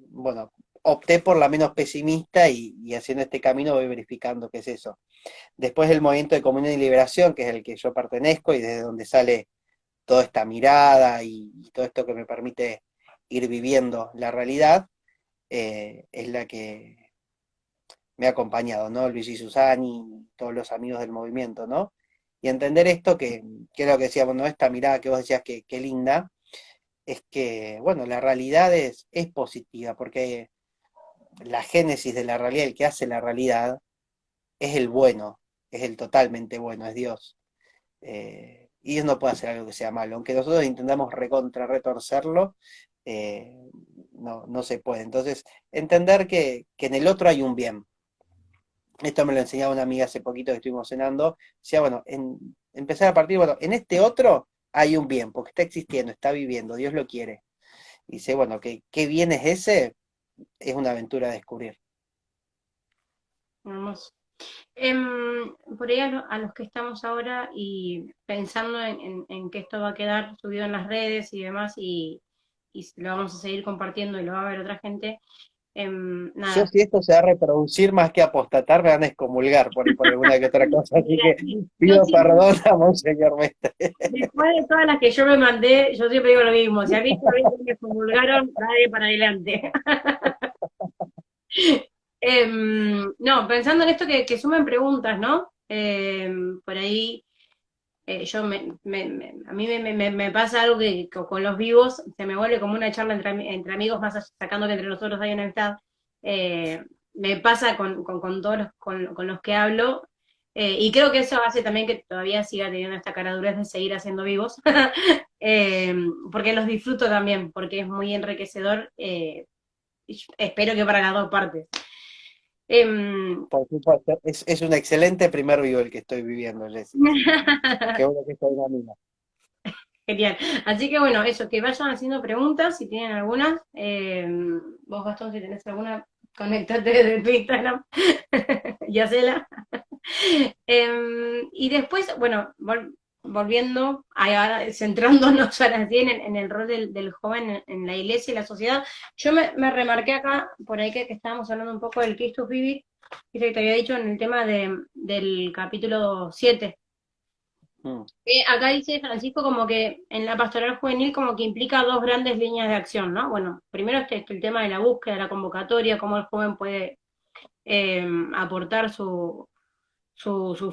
Bueno, opté por la menos pesimista y haciendo este camino voy verificando qué es eso. Después del movimiento de comunión y liberación, que es el que yo pertenezco y desde donde sale toda esta mirada y todo esto que me permite ir viviendo la realidad, es la que me ha acompañado, ¿no? Luigi Susani, todos los amigos del movimiento, ¿no? Y entender esto que es lo que decíamos, ¿no? Esta mirada que vos decías que linda, es que, bueno, la realidad es positiva, porque la génesis de la realidad, el que hace la realidad, es el bueno, es el totalmente bueno, es Dios. Y Dios no puede hacer algo que sea malo, aunque nosotros intentamos retorcerlo, eh, no se puede. Entonces, entender que en el otro hay un bien. Esto me lo enseñaba una amiga hace poquito que estuvimos cenando. Decía, bueno, empezar a partir, bueno, en este otro hay un bien, porque está existiendo, está viviendo, Dios lo quiere. Y dice, bueno, ¿qué bien es ese? Es una aventura a descubrir. Hermoso. Por ahí a los que estamos ahora y pensando en que esto va a quedar subido en las redes y demás y lo vamos a seguir compartiendo y lo va a ver otra gente, Yo nada. si esto se va a reproducir más que apostatar, me van a excomulgar por alguna que otra cosa, así que Yo pido siempre, perdón a Monseñor Mestre. después de todas las que yo me mandé, yo siempre digo lo mismo, si a mí todavía me promulgaron, nadie para adelante. No, pensando en esto que sumen preguntas, ¿no? Por ahí a mí me pasa algo que con los vivos se me vuelve como una charla entre amigos, más sacando que entre nosotros hay una amistad. Me pasa con todos con los que hablo, y creo que eso hace también que todavía siga teniendo esta caradurez de seguir haciendo vivos, eh, porque los disfruto también, porque es muy enriquecedor, y espero que para las dos partes. Em, Por supuesto, es un excelente primer vivo el que estoy viviendo, Jessy, así que qué bueno que estoy en la mina. Genial. Así que bueno, eso, que vayan haciendo preguntas si tienen algunas. Vos, Gastón, si tenés alguna, conectate desde tu Instagram y hacela. Y después, bueno, volviendo, ahora, centrándonos ahora sí en el rol del joven en la iglesia y la sociedad, yo me remarqué acá, por ahí que estábamos hablando un poco del Christus Vivit, que te había dicho en el tema del capítulo 7. Mm. Acá dice Francisco como que en la pastoral juvenil como que implica dos grandes líneas de acción, ¿no? Bueno, primero el tema de la búsqueda, la convocatoria, cómo el joven puede aportar su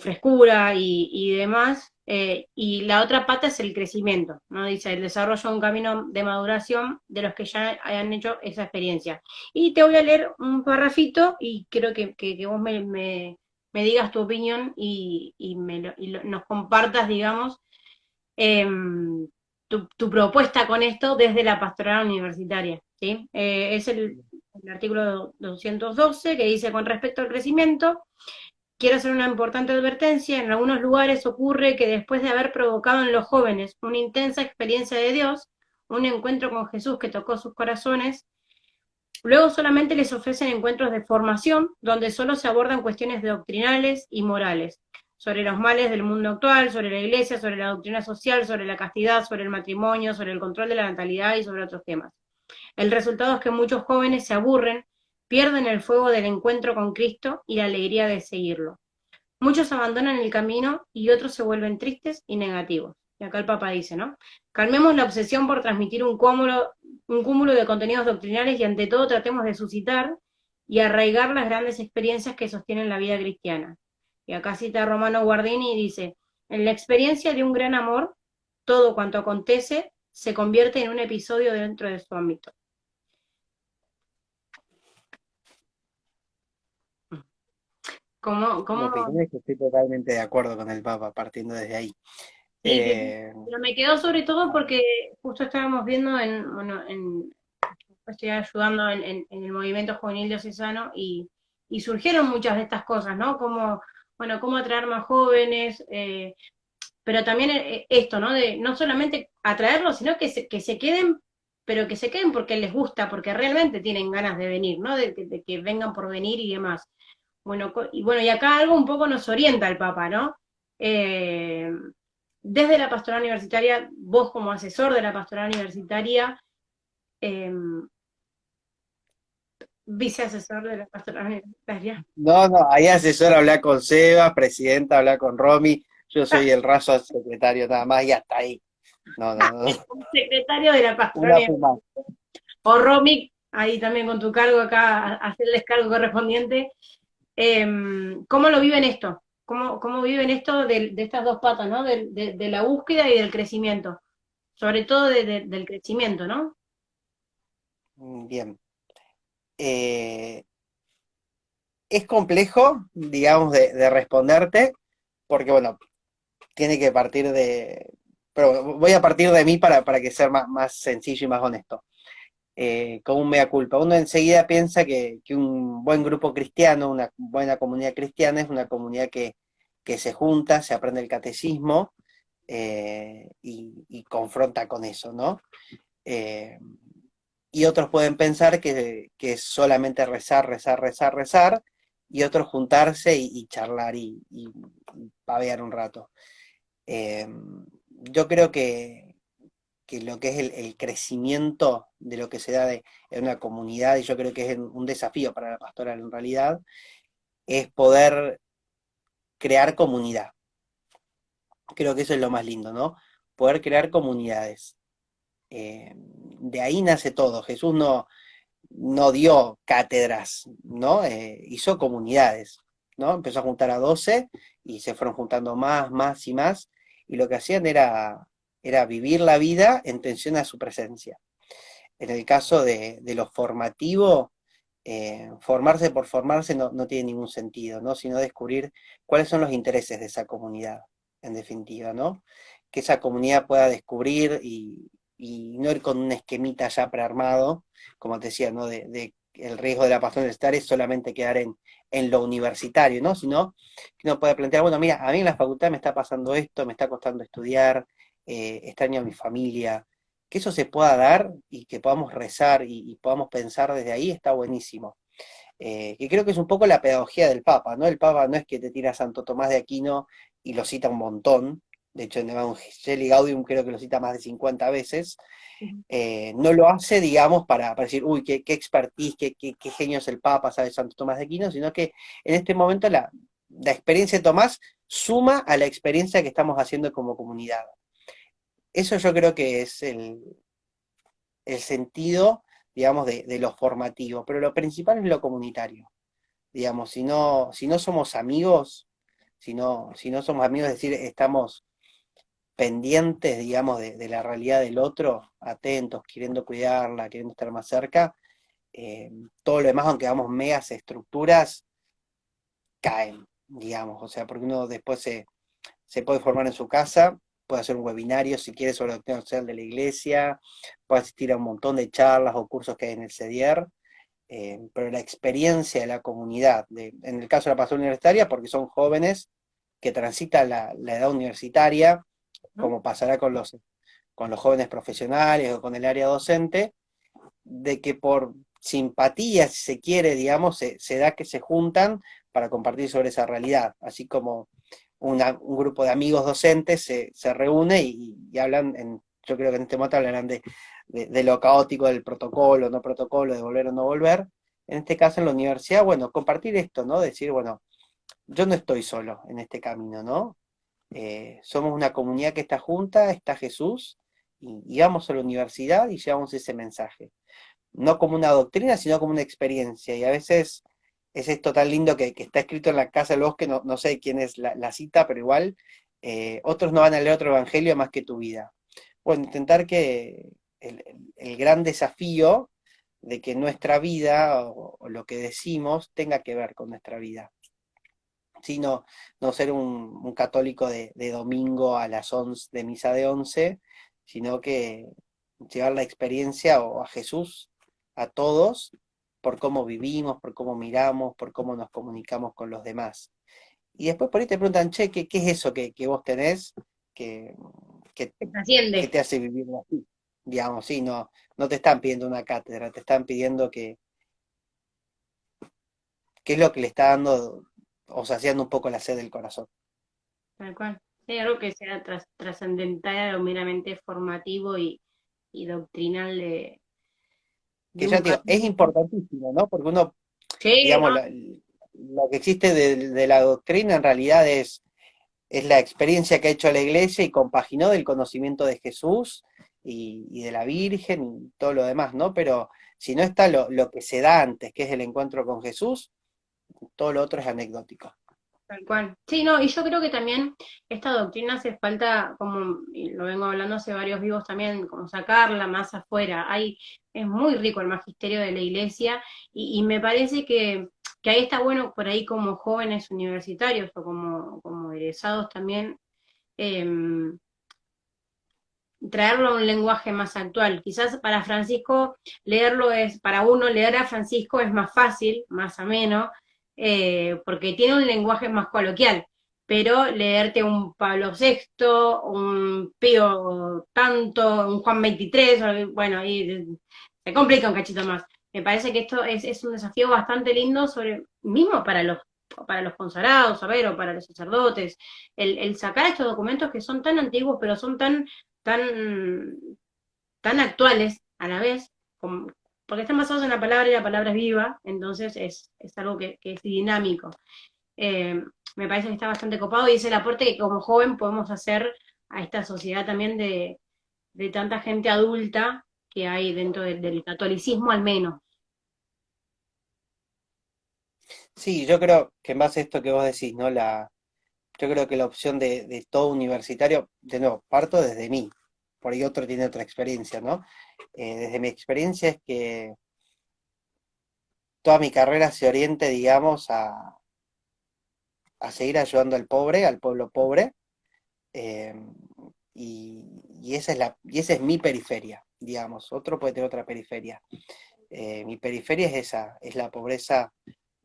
frescura y demás. Y la otra pata es el crecimiento, ¿no? Dice el desarrollo de un camino de maduración de los que ya hayan hecho esa experiencia. Y te voy a leer un parrafito y creo que vos me digas tu opinión nos compartas, digamos, eh, tu propuesta con esto desde la pastoral universitaria. ¿Sí? Es el artículo 212 que dice, con respecto al crecimiento, quiero hacer una importante advertencia. En algunos lugares ocurre que después de haber provocado en los jóvenes una intensa experiencia de Dios, un encuentro con Jesús que tocó sus corazones, luego solamente les ofrecen encuentros de formación donde solo se abordan cuestiones doctrinales y morales, sobre los males del mundo actual, sobre la iglesia, sobre la doctrina social, sobre la castidad, sobre el matrimonio, sobre el control de la natalidad y sobre otros temas. El resultado es que muchos jóvenes se aburren, pierden el fuego del encuentro con Cristo y la alegría de seguirlo. Muchos abandonan el camino y otros se vuelven tristes y negativos. Y acá el Papa dice, ¿no? Calmemos la obsesión por transmitir un cúmulo de contenidos doctrinales y ante todo tratemos de suscitar y arraigar las grandes experiencias que sostienen la vida cristiana. Y acá cita a Romano Guardini y dice, en la experiencia de un gran amor, todo cuanto acontece se convierte en un episodio dentro de su ámbito. Mi ¿Cómo? opinión es que estoy totalmente de acuerdo con el Papa, partiendo desde ahí. Sí, sí, sí. Eh, Pero me quedó sobre todo porque justo estábamos viendo bueno, estoy ayudando en el movimiento juvenil diocesano y surgieron muchas de estas cosas, ¿no? Como, bueno, cómo atraer más jóvenes, pero también esto, ¿no? De no solamente atraerlos, sino que se queden, pero que se queden porque les gusta, porque realmente tienen ganas de venir, ¿no? De que vengan por venir y demás. Bueno, y acá algo un poco nos orienta el Papa, ¿no? Eh, Desde la pastoral universitaria, vos como asesor de la pastoral universitaria, eh, viceasesor de la pastoral universitaria. no, no, ahí asesor habla con Seba, presidenta habla con Romy, yo soy el raso secretario nada más y hasta ahí. No, no, no, Secretario de la pastoral una universitaria. puma. O Romic, ahí también con tu cargo acá, hacerles cargo correspondiente. ¿Cómo lo viven esto? ¿Cómo viven esto de estas dos patas, ¿no? De la búsqueda y del crecimiento. Sobre todo del crecimiento, ¿no? Bien. Eh, es complejo, digamos, de responderte, porque bueno, tiene que partir de... Pero voy a partir de mí para que sea más sencillo y más honesto. Con un mea culpa. Uno enseguida piensa que un buen grupo cristiano, una buena comunidad cristiana, es una comunidad que se junta, se aprende el catecismo y confronta con eso, ¿no? Eh, y otros pueden pensar que es solamente rezar, rezar, rezar, rezar, y otros juntarse y charlar y pavear un rato. Eh, yo creo que lo que es el crecimiento de lo que se da en una comunidad, y yo creo que es un desafío para la pastoral en realidad, es poder crear comunidad. Creo que eso es lo más lindo, ¿no? Poder crear comunidades. De ahí nace todo. Jesús no dio cátedras, ¿no? Hizo comunidades, ¿no? Empezó a juntar a 12 y se fueron juntando más y más, y lo que hacían era vivir la vida en tensión a su presencia. En el caso de lo formativo, formarse por formarse no tiene ningún sentido, ¿no? Sino descubrir cuáles son los intereses de esa comunidad, en definitiva, ¿no? Que esa comunidad pueda descubrir y no ir con un esquemita ya prearmado, como te decía, ¿no? El riesgo de la pasión universitaria es solamente quedar en lo universitario, ¿no? Sino que uno puede plantear, bueno, mira, a mí en la facultad me está pasando esto, me está costando estudiar, extraño a mi familia, que eso se pueda dar y que podamos rezar y podamos pensar desde ahí está buenísimo. Que creo que es un poco la pedagogía del Papa, ¿no? El Papa no es que te tira a Santo Tomás de Aquino y lo cita un montón, de hecho en Evangelii Gaudium creo que lo cita más de 50 veces, no lo hace, digamos, para decir, uy, qué expertise, qué genio es el Papa, sabe Santo Tomás de Aquino, sino que en este momento la experiencia de Tomás suma a la experiencia que estamos haciendo como comunidad. Eso yo creo que es el sentido, digamos, de lo formativo, pero lo principal es lo comunitario. Digamos, si no somos amigos, si no somos amigos, es decir, estamos pendientes, digamos, de la realidad del otro, atentos, queriendo cuidarla, queriendo estar más cerca, todo lo demás, aunque hagamos megas estructuras, caen, digamos, o sea, porque uno después se puede formar en su casa, puede hacer un webinario si quiere sobre la doctrina social de la iglesia, puede asistir a un montón de charlas o cursos que hay en el CEDIER, pero la experiencia de la comunidad, en el caso de la pastoral universitaria, porque son jóvenes que transitan la edad universitaria, ¿No? como pasará con los jóvenes profesionales o con el área docente, de que por simpatía, si se quiere, digamos, se da que se juntan para compartir sobre esa realidad, así como un grupo de amigos docentes se reúne y hablan, yo creo que en este momento hablarán de lo caótico del protocolo, no protocolo, de volver o no volver. En este caso, en la universidad, bueno, compartir esto, ¿no? Decir, bueno, yo no estoy solo en este camino, ¿no? somos una comunidad que está junta, está Jesús, y vamos a la universidad y llevamos ese mensaje. No como una doctrina, sino como una experiencia. Y a veces es esto tan lindo que está escrito en la Casa del Bosque, no sé quién es la cita, pero igual, otros no van a leer otro evangelio más que tu vida. Bueno, intentar que el gran desafío de que nuestra vida o lo que decimos tenga que ver con nuestra vida. Sino no ser un católico de domingo a las 11, de misa de 11, sino que llevar la experiencia o a Jesús a todos por cómo vivimos, por cómo miramos, por cómo nos comunicamos con los demás. Y después por ahí te preguntan, che, ¿qué es eso que vos tenés que, que, Se que trasciende, te hace vivir así? Digamos, sí, no te están pidiendo una cátedra, te están pidiendo qué es lo que le está dando o saciando un poco la sed del corazón. tal cual. Sí, algo que sea trascendental o meramente formativo y doctrinal de Que ya un te digo, es católico. importantísimo, ¿no? Porque uno, Sí, digamos, ¿no? lo que existe de la doctrina en realidad es la experiencia que ha hecho la iglesia y compaginó del conocimiento de Jesús y de la Virgen y todo lo demás, ¿no? Pero si no está lo que se da antes, que es el encuentro con Jesús, todo lo otro es anecdótico. Tal cual. Sí, no, y yo creo que también esta doctrina hace falta, como y lo vengo hablando hace varios vivos también, como sacarla más afuera. Es muy rico el magisterio de la iglesia y me parece que ahí está bueno por ahí como jóvenes universitarios o como egresados también, eh, traerlo a un lenguaje más actual. Quizás para Francisco para uno leer a Francisco es más fácil, más ameno, porque tiene un lenguaje más coloquial, pero leerte un Pablo VI, un Pío tanto, un Juan XXIII, bueno, ahí se complica un cachito más. Me parece que esto es un desafío bastante lindo mismo para los consagrados, a ver, o para los sacerdotes, el sacar estos documentos que son tan antiguos, pero son tan, tan actuales a la vez, porque están basados en la palabra y la palabra es viva, entonces es algo que es dinámico. Eh, Me parece que está bastante copado y es el aporte que como joven podemos hacer a esta sociedad también de tanta gente adulta que hay dentro del catolicismo al menos. Sí, yo creo que en base a esto que vos decís, ¿no? Yo creo que la opción de todo universitario, de nuevo, parto desde mí, por ahí otro tiene otra experiencia, ¿no? Desde mi experiencia es que toda mi carrera se oriente, digamos, a seguir ayudando al pobre, al pueblo pobre, eh, y esa es mi periferia, digamos. Otro puede tener otra periferia. Mi periferia es esa, es la pobreza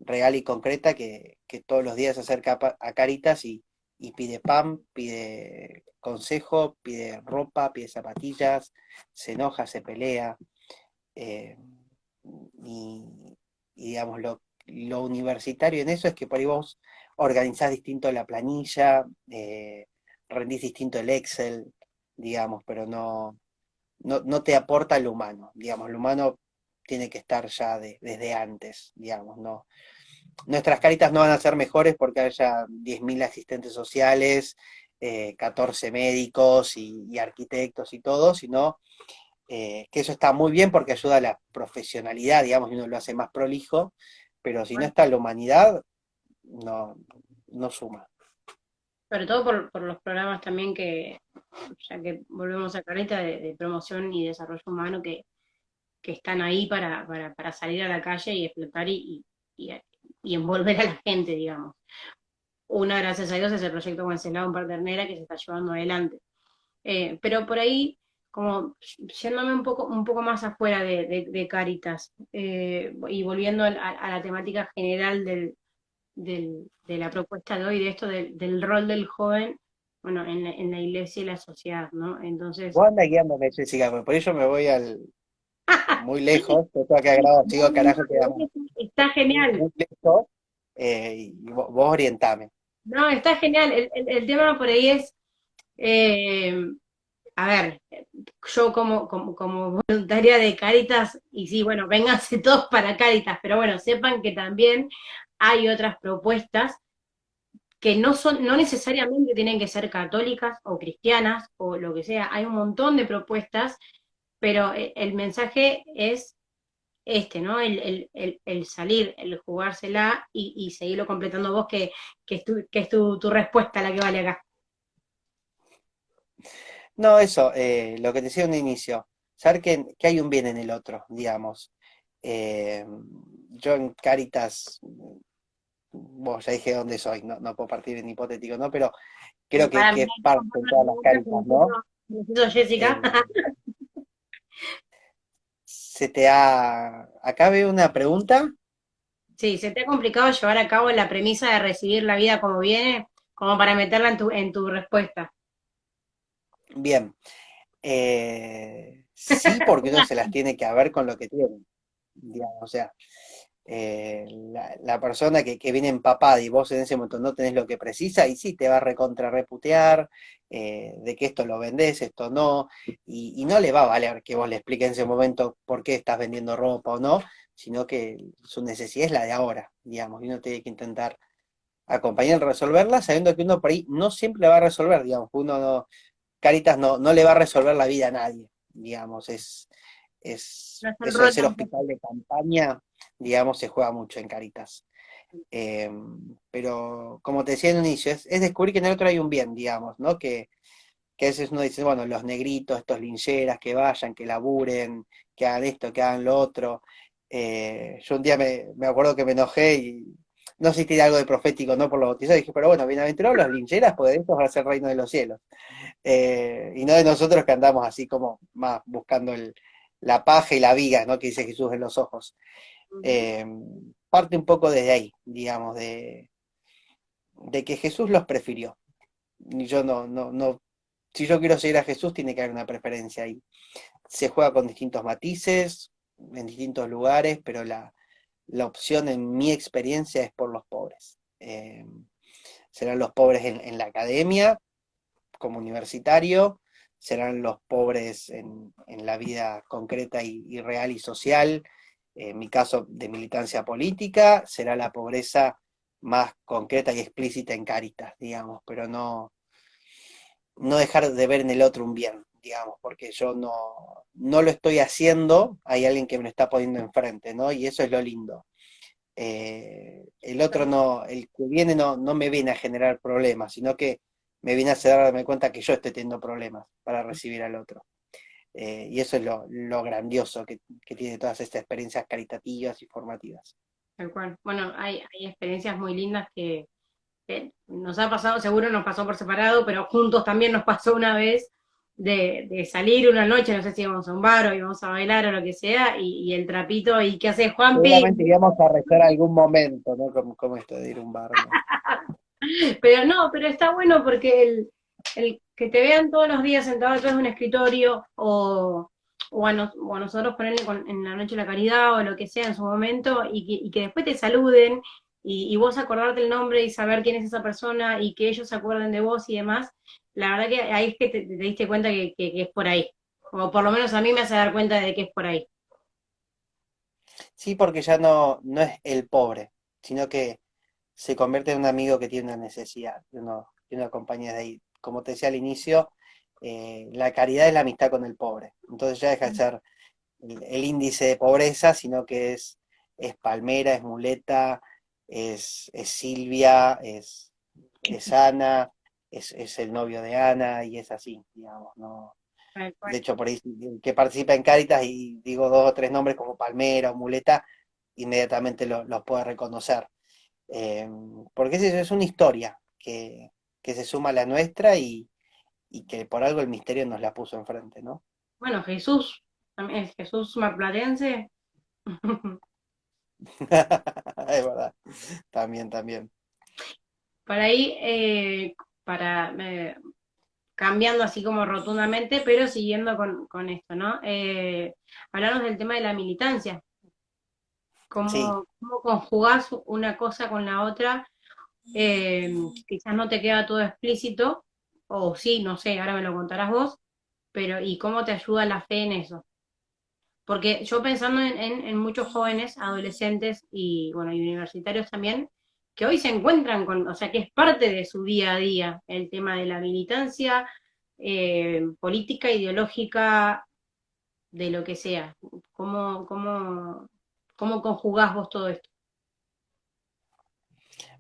real y concreta que todos los días se acerca a Caritas y pide pan, pide consejo, pide ropa, pide zapatillas, se enoja, se pelea. eh, y, y, digamos, lo universitario en eso es que por ahí vos organizás distinto la planilla, rendís distinto el Excel, digamos, pero no te aporta lo humano, digamos, lo humano tiene que estar ya desde antes, digamos, no. Nuestras caritas no van a ser mejores porque haya 10.000 asistentes sociales, 14 médicos y arquitectos y todo, sino que eso está muy bien porque ayuda a la profesionalidad, digamos, y uno lo hace más prolijo, pero si no Bueno, está la humanidad, no, no suma. sobre todo por los programas también ya que volvemos a Carita, de promoción y desarrollo humano que están ahí para salir a la calle y explotar y, y envolver a la gente, digamos. Una, gracias a Dios, es el proyecto Wenceslao Par Ternera que se está llevando adelante. Pero por ahí, como yéndome un poco más afuera de Cáritas y volviendo a la temática general de la propuesta de hoy, de esto del rol del joven, bueno, en la iglesia y la sociedad, ¿no? Entonces, Vos andás guiándome, Jessica, por eso me voy muy lejos, te tengo que agradar, no, sigo no, carajo, quedamos está genial. muy lejos, y vos orientame. No, está genial. El tema por ahí es, eh, a ver, yo como voluntaria de Cáritas, y sí, bueno, vénganse todos para Cáritas, pero bueno, sepan que también hay otras propuestas que no son, no necesariamente tienen que ser católicas o cristianas o lo que sea, hay un montón de propuestas, pero el mensaje es este, ¿no? El salir, el jugársela y seguirlo completando vos, que es tu respuesta la que vale acá. No, eso, lo que te decía en un inicio, saber que hay un bien en el otro, digamos. Eh, yo en Cáritas, bueno, ya dije dónde soy, no puedo partir en hipotético, ¿no? Pero creo Para mí, que es parte en todas las Cáritas, ¿no? necesito Jessica. Eh, Acá veo una pregunta. Sí, ¿se te ha complicado llevar a cabo la premisa de recibir la vida como viene, como para meterla en tu respuesta? Bien. Sí, porque uno se las tiene que ver con lo que tiene, digamos, o sea, la persona que viene empapada y vos en ese momento no tenés lo que precisa, y sí te va a recontrarreputear de que esto lo vendés, esto no, y no le va a valer que vos le expliques en ese momento por qué estás vendiendo ropa o no, sino que su necesidad es la de ahora, digamos, y uno tiene que intentar acompañar a resolverla, sabiendo que uno por ahí no siempre la va a resolver, digamos, uno no, Cáritas no le va a resolver la vida a nadie, digamos, No es el eso de rol ser tampoco. hospital de campaña, digamos, se juega mucho en Cáritas. Eh, pero como te decía en un inicio, es descubrir que en el otro hay un bien, digamos, ¿no? Que a veces uno dice, bueno, los negritos, estos lincheras, que vayan, que laburen, que hagan esto, que hagan lo otro. Yo un día me acuerdo que me enojé y no sé si tiene algo de profético, ¿no? Por los bautizados, dije, pero bueno, bienaventurados los lincheras, pues de estos va a ser el reino de los cielos. Y no de nosotros que andamos así como más buscando la paja y la viga, ¿no? Que dice Jesús en los ojos. Ujú. Eh, Parte un poco desde ahí, digamos, de que Jesús los prefirió. Y yo no, si yo quiero seguir a Jesús, tiene que haber una preferencia ahí. Se juega con distintos matices, en distintos lugares, pero la opción en mi experiencia es por los pobres. Serán los pobres en la academia, como universitario, serán los pobres en la vida concreta y real y social, en mi caso de militancia política, será la pobreza más concreta y explícita en Cáritas, digamos, pero no dejar de ver en el otro un bien, digamos, porque yo no lo estoy haciendo, hay alguien que me lo está poniendo enfrente, ¿no? Y eso es lo lindo. El otro no, el que viene no me viene a generar problemas, sino que me viene a hacer darme cuenta que yo estoy teniendo problemas para recibir al otro. Y eso es lo grandioso que tiene todas estas experiencias caritativas y formativas. Tal cual. Bueno, hay experiencias muy lindas que nos ha pasado, seguro nos pasó por separado, pero juntos también nos pasó una vez de salir una noche, no sé si íbamos a un bar o íbamos a bailar o lo que sea, y el trapito, ¿y qué haces, Juanpi? Seguramente íbamos a rezar algún momento, ¿no? Como esto de ir a un bar, ¿no? Pero no, pero está bueno porque el que te vean todos los días sentado detrás de un escritorio o a nosotros ponerle en la noche de la caridad o lo que sea en su momento y que después te saluden y vos acordarte el nombre y saber quién es esa persona y que ellos se acuerden de vos y demás, la verdad que ahí es que te diste cuenta que es por ahí. O por lo menos a mí me hace dar cuenta de que es por ahí. Sí, porque ya no es el pobre, sino que se convierte en un amigo que tiene una necesidad, que uno acompaña de ahí. Como te decía al inicio, la caridad es la amistad con el pobre. Entonces ya deja de ser el índice de pobreza, sino que es Palmera, es Muleta, es Silvia, es Ana, es el novio de Ana, y es así, digamos, ¿no? Tal De cual. hecho, por ahí que participa en Cáritas y digo dos o tres nombres como Palmera o Muleta, inmediatamente los puede reconocer. Eh, Porque es una historia que se suma a la nuestra y que por algo el misterio nos la puso enfrente, ¿no? Bueno, Jesús, también es Jesús marplatense. Es verdad, también. Por ahí, cambiando así como rotundamente, pero siguiendo con esto, ¿no? Hablarnos del tema de la militancia, Sí, cómo conjugás una cosa con la otra, quizás no te queda todo explícito, o sí, no sé, ahora me lo contarás vos, pero ¿y cómo te ayuda la fe en eso? Porque yo pensando en muchos jóvenes, adolescentes y, bueno, y universitarios también, que hoy se encuentran con, o sea, que es parte de su día a día, el tema de la militancia, política, ideológica, de lo que sea. ¿Cómo conjugás vos todo esto?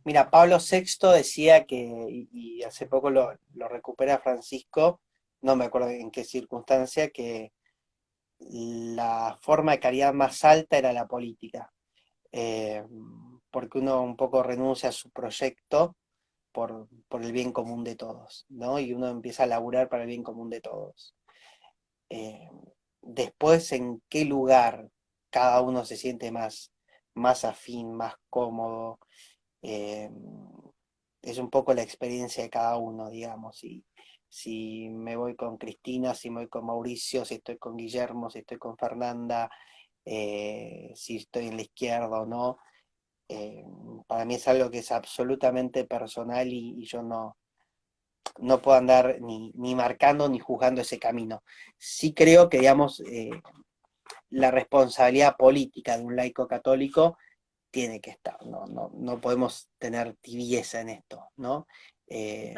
Mira, Pablo VI decía que, y hace poco lo recupera Francisco, no me acuerdo en qué circunstancia, que la forma de caridad más alta era la política, eh, porque uno un poco renuncia a su proyecto por el bien común de todos, ¿no? Y uno empieza a laburar para el bien común de todos. Eh, Después, en qué lugar cada uno se siente más afín, más cómodo, eh, es un poco la experiencia de cada uno, digamos. Si me voy con Cristina, si me voy con Mauricio, si estoy con Guillermo, si estoy con Fernanda, si estoy en la izquierda o no. eh, para mí es algo que es absolutamente personal y yo no puedo andar ni marcando ni juzgando ese camino. Sí creo que, digamos, la responsabilidad política de un laico católico tiene que estar, no podemos tener tibieza en esto, ¿no? Eh,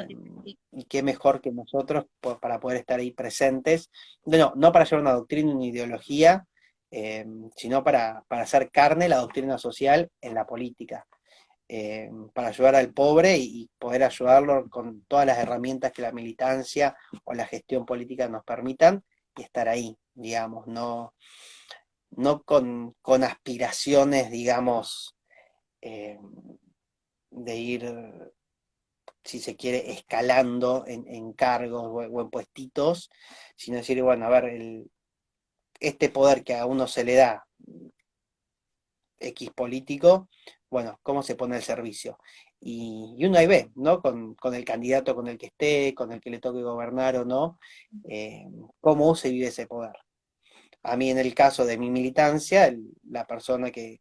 y qué mejor que nosotros para poder estar ahí presentes, no para llevar una doctrina, una ideología, sino para hacer carne la doctrina social en la política, para ayudar al pobre y poder ayudarlo con todas las herramientas que la militancia o la gestión política nos permitan y estar ahí, digamos, no con aspiraciones, digamos, eh, de ir, si se quiere, escalando en cargos o en puestitos, sino decir, bueno, a ver, este poder que a uno se le da, X político, bueno, cómo se pone al servicio. Y uno ahí ve, ¿no? Con el candidato con el que esté, con el que le toque gobernar o no, eh, cómo se vive ese poder. A mí en el caso de mi militancia, la persona que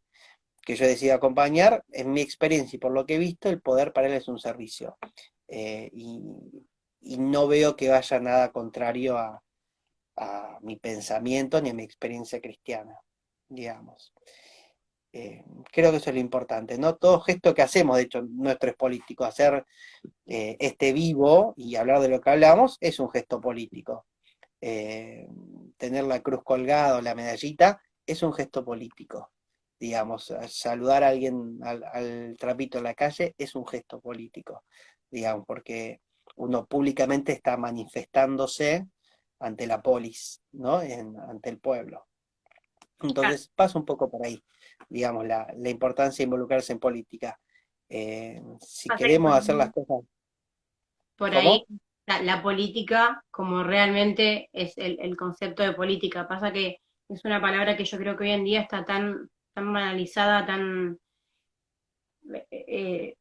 yo decido acompañar, en mi experiencia y por lo que he visto, el poder para él es un servicio. Eh, y, y no veo que vaya nada contrario a mi pensamiento ni a mi experiencia cristiana, digamos. Creo que eso es lo importante, ¿no? Todo gesto que hacemos, de hecho, nuestro es político, hacer este vivo y hablar de lo que hablamos es un gesto político. Eh, Tener la cruz colgada o la medallita es un gesto político. Digamos, saludar a alguien al trapito en la calle es un gesto político, digamos, porque uno públicamente está manifestándose ante la polis, ¿no? Ante el pueblo. Entonces pasa un poco por ahí, digamos, la importancia de involucrarse en política. Si Pasa que queremos hacer las cosas, por ahí ¿cómo? la política, como realmente es el concepto de política, pasa que es una palabra que yo creo que hoy en día está tan banalizada, eh,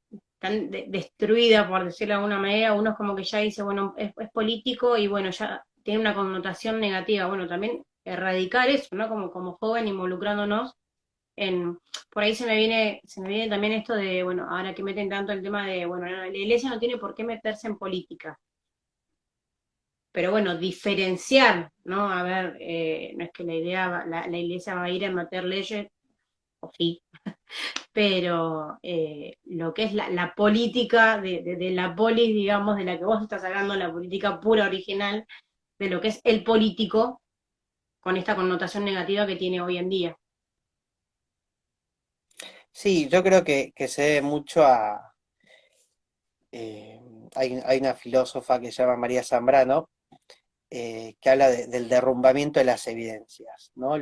destruida, por decirlo de alguna manera. Uno es como que ya dice, bueno, es político y bueno, ya tiene una connotación negativa. Bueno, también erradicar eso, ¿no? Como joven involucrándonos en, por ahí se me viene también esto de, bueno, ahora que meten tanto el tema de, bueno, la iglesia no tiene por qué meterse en política, pero bueno, diferenciar, ¿no? A ver, no es que la idea, la iglesia va a ir a meter leyes, o sí, pero lo que es la política de la polis, digamos, de la que vos estás hablando, la política pura, original, de lo que es el político, con esta connotación negativa que tiene hoy en día. Sí, yo creo que se debe mucho a... eh, hay una filósofa que se llama María Zambrano, que habla del derrumbamiento de las evidencias, ¿no?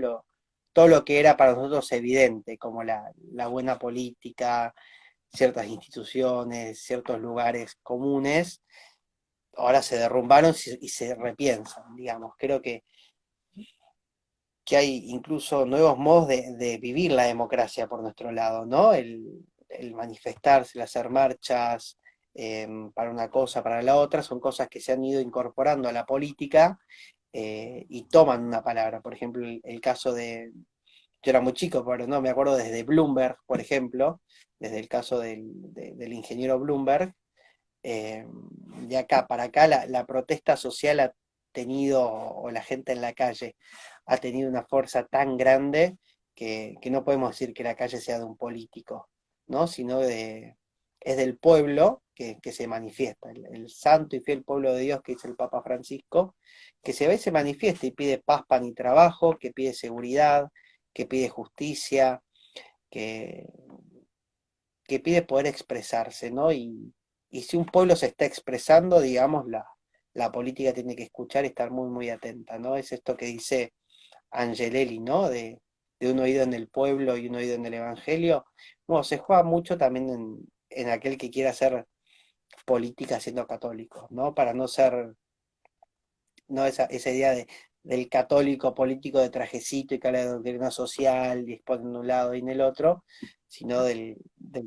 Todo lo que era para nosotros evidente, como la buena política, ciertas instituciones, ciertos lugares comunes, ahora se derrumbaron y se repiensan, digamos. Creo que hay incluso nuevos modos de vivir la democracia por nuestro lado, ¿no? El manifestarse, el hacer marchas para una cosa, para la otra, son cosas que se han ido incorporando a la política y toman una palabra. Por ejemplo, el caso yo era muy chico, pero no me acuerdo desde Bloomberg, por ejemplo, desde el caso del ingeniero Bloomberg, eh, de acá para acá la protesta social ha tenido, o la gente en la calle, ha tenido una fuerza tan grande que no podemos decir que la calle sea de un político, ¿no? Sino es del pueblo que se manifiesta, el santo y fiel pueblo de Dios que es el Papa Francisco, que se ve y se manifiesta y pide paz, pan y trabajo, que pide seguridad, que pide justicia, que, que pide poder expresarse, ¿no? Y si un pueblo se está expresando, digamos, la política tiene que escuchar y estar muy, muy atenta, ¿no? Es esto que dice Angelelli, ¿no? De un oído en el pueblo y un oído en el Evangelio. Bueno, se juega mucho también en aquel que quiera hacer política siendo católico, ¿no? Para no ser, no esa idea del católico político de trajecito y que habla de doctrina social y expone en un lado y en el otro, sino del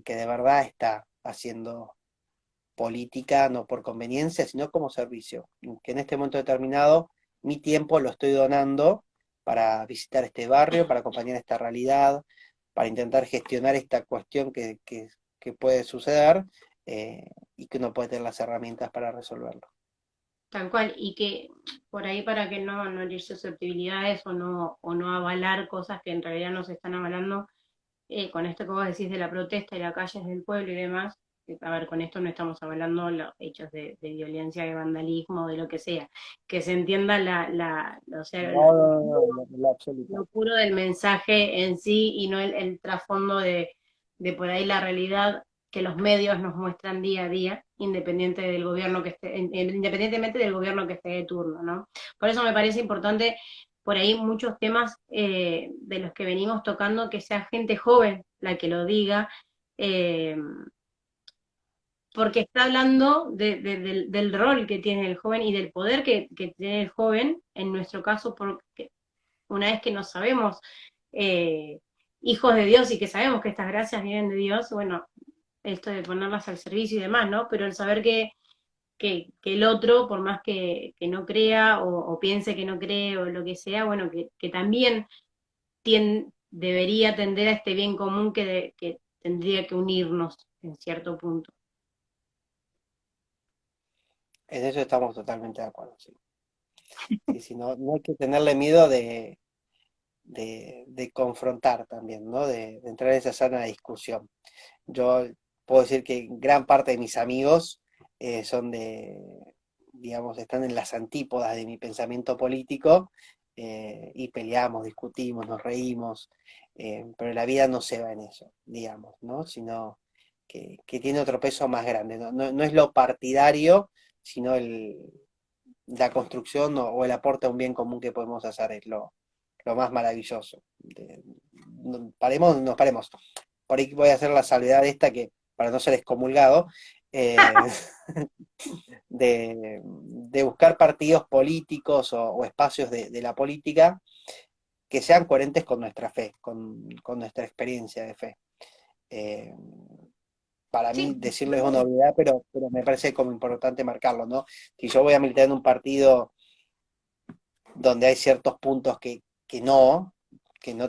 que de verdad está haciendo política, no por conveniencia, sino como servicio. Que en este momento determinado mi tiempo lo estoy donando para visitar este barrio, para acompañar esta realidad, para intentar gestionar esta cuestión que puede suceder y que uno puede tener las herramientas para resolverlo. Tal cual, y que por ahí para que no herir susceptibilidades o no avalar cosas que en realidad no se están avalando, con esto que vos decís de la protesta y las calles del pueblo y demás, a ver, con esto no estamos hablando los hechos de violencia, de vandalismo, de lo que sea, que se entienda o sea, No, no, no, no, en lo lo absoluto. puro del mensaje en sí y no el trasfondo de por ahí la realidad que los medios nos muestran día a día, independiente del gobierno que esté, independientemente del gobierno que esté de turno, ¿no? Por eso me parece importante por ahí muchos temas de los que venimos tocando, que sea gente joven la que lo diga, eh, porque está hablando del rol que tiene el joven y del poder que tiene el joven, en nuestro caso, porque una vez que no sabemos eh, hijos de Dios y que sabemos que estas gracias vienen de Dios, bueno, esto de ponerlas al servicio y demás, ¿no? Pero el saber que el otro, por más que no crea o piense que no cree o lo que sea, bueno, que también debería tender a este bien común que tendría que unirnos en cierto punto. En eso estamos totalmente de acuerdo, sí. Sí, sí, no, no hay que tenerle miedo de confrontar también, ¿no? De entrar en esa sana discusión. Yo puedo decir que gran parte de mis amigos son digamos, están en las antípodas de mi pensamiento político y peleamos, discutimos, nos reímos, pero la vida no se va en eso, digamos, ¿no? Sino que tiene otro peso más grande, ¿no? No es lo partidario, sino la construcción o el aporte a un bien común que podemos hacer, es lo más maravilloso. Paremos, nos paremos. Por ahí voy a hacer la salvedad esta que, para no ser excomulgado, eh, de buscar partidos políticos o espacios de la política que sean coherentes con nuestra fe, con nuestra experiencia de fe. Eh, para Sí, mí decirlo es una obviedad, pero me parece como importante marcarlo, ¿no? Si yo voy a militar en un partido donde hay ciertos puntos que no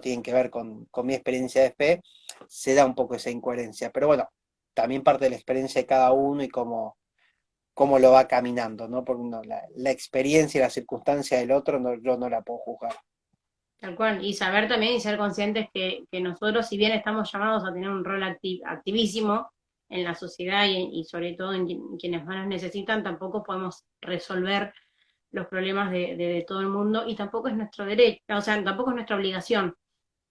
tienen que ver con mi experiencia de fe, se da un poco esa incoherencia. Pero bueno, también parte de la experiencia de cada uno y cómo lo va caminando, ¿no? Porque la experiencia y la circunstancia del otro yo no la puedo juzgar. tal cual. Y saber también y ser conscientes que nosotros, si bien estamos llamados a tener un rol activísimo en la sociedad y sobre todo en quienes más nos necesitan, tampoco podemos resolver los problemas de todo el mundo y tampoco es nuestro derecho, o sea, tampoco es nuestra obligación,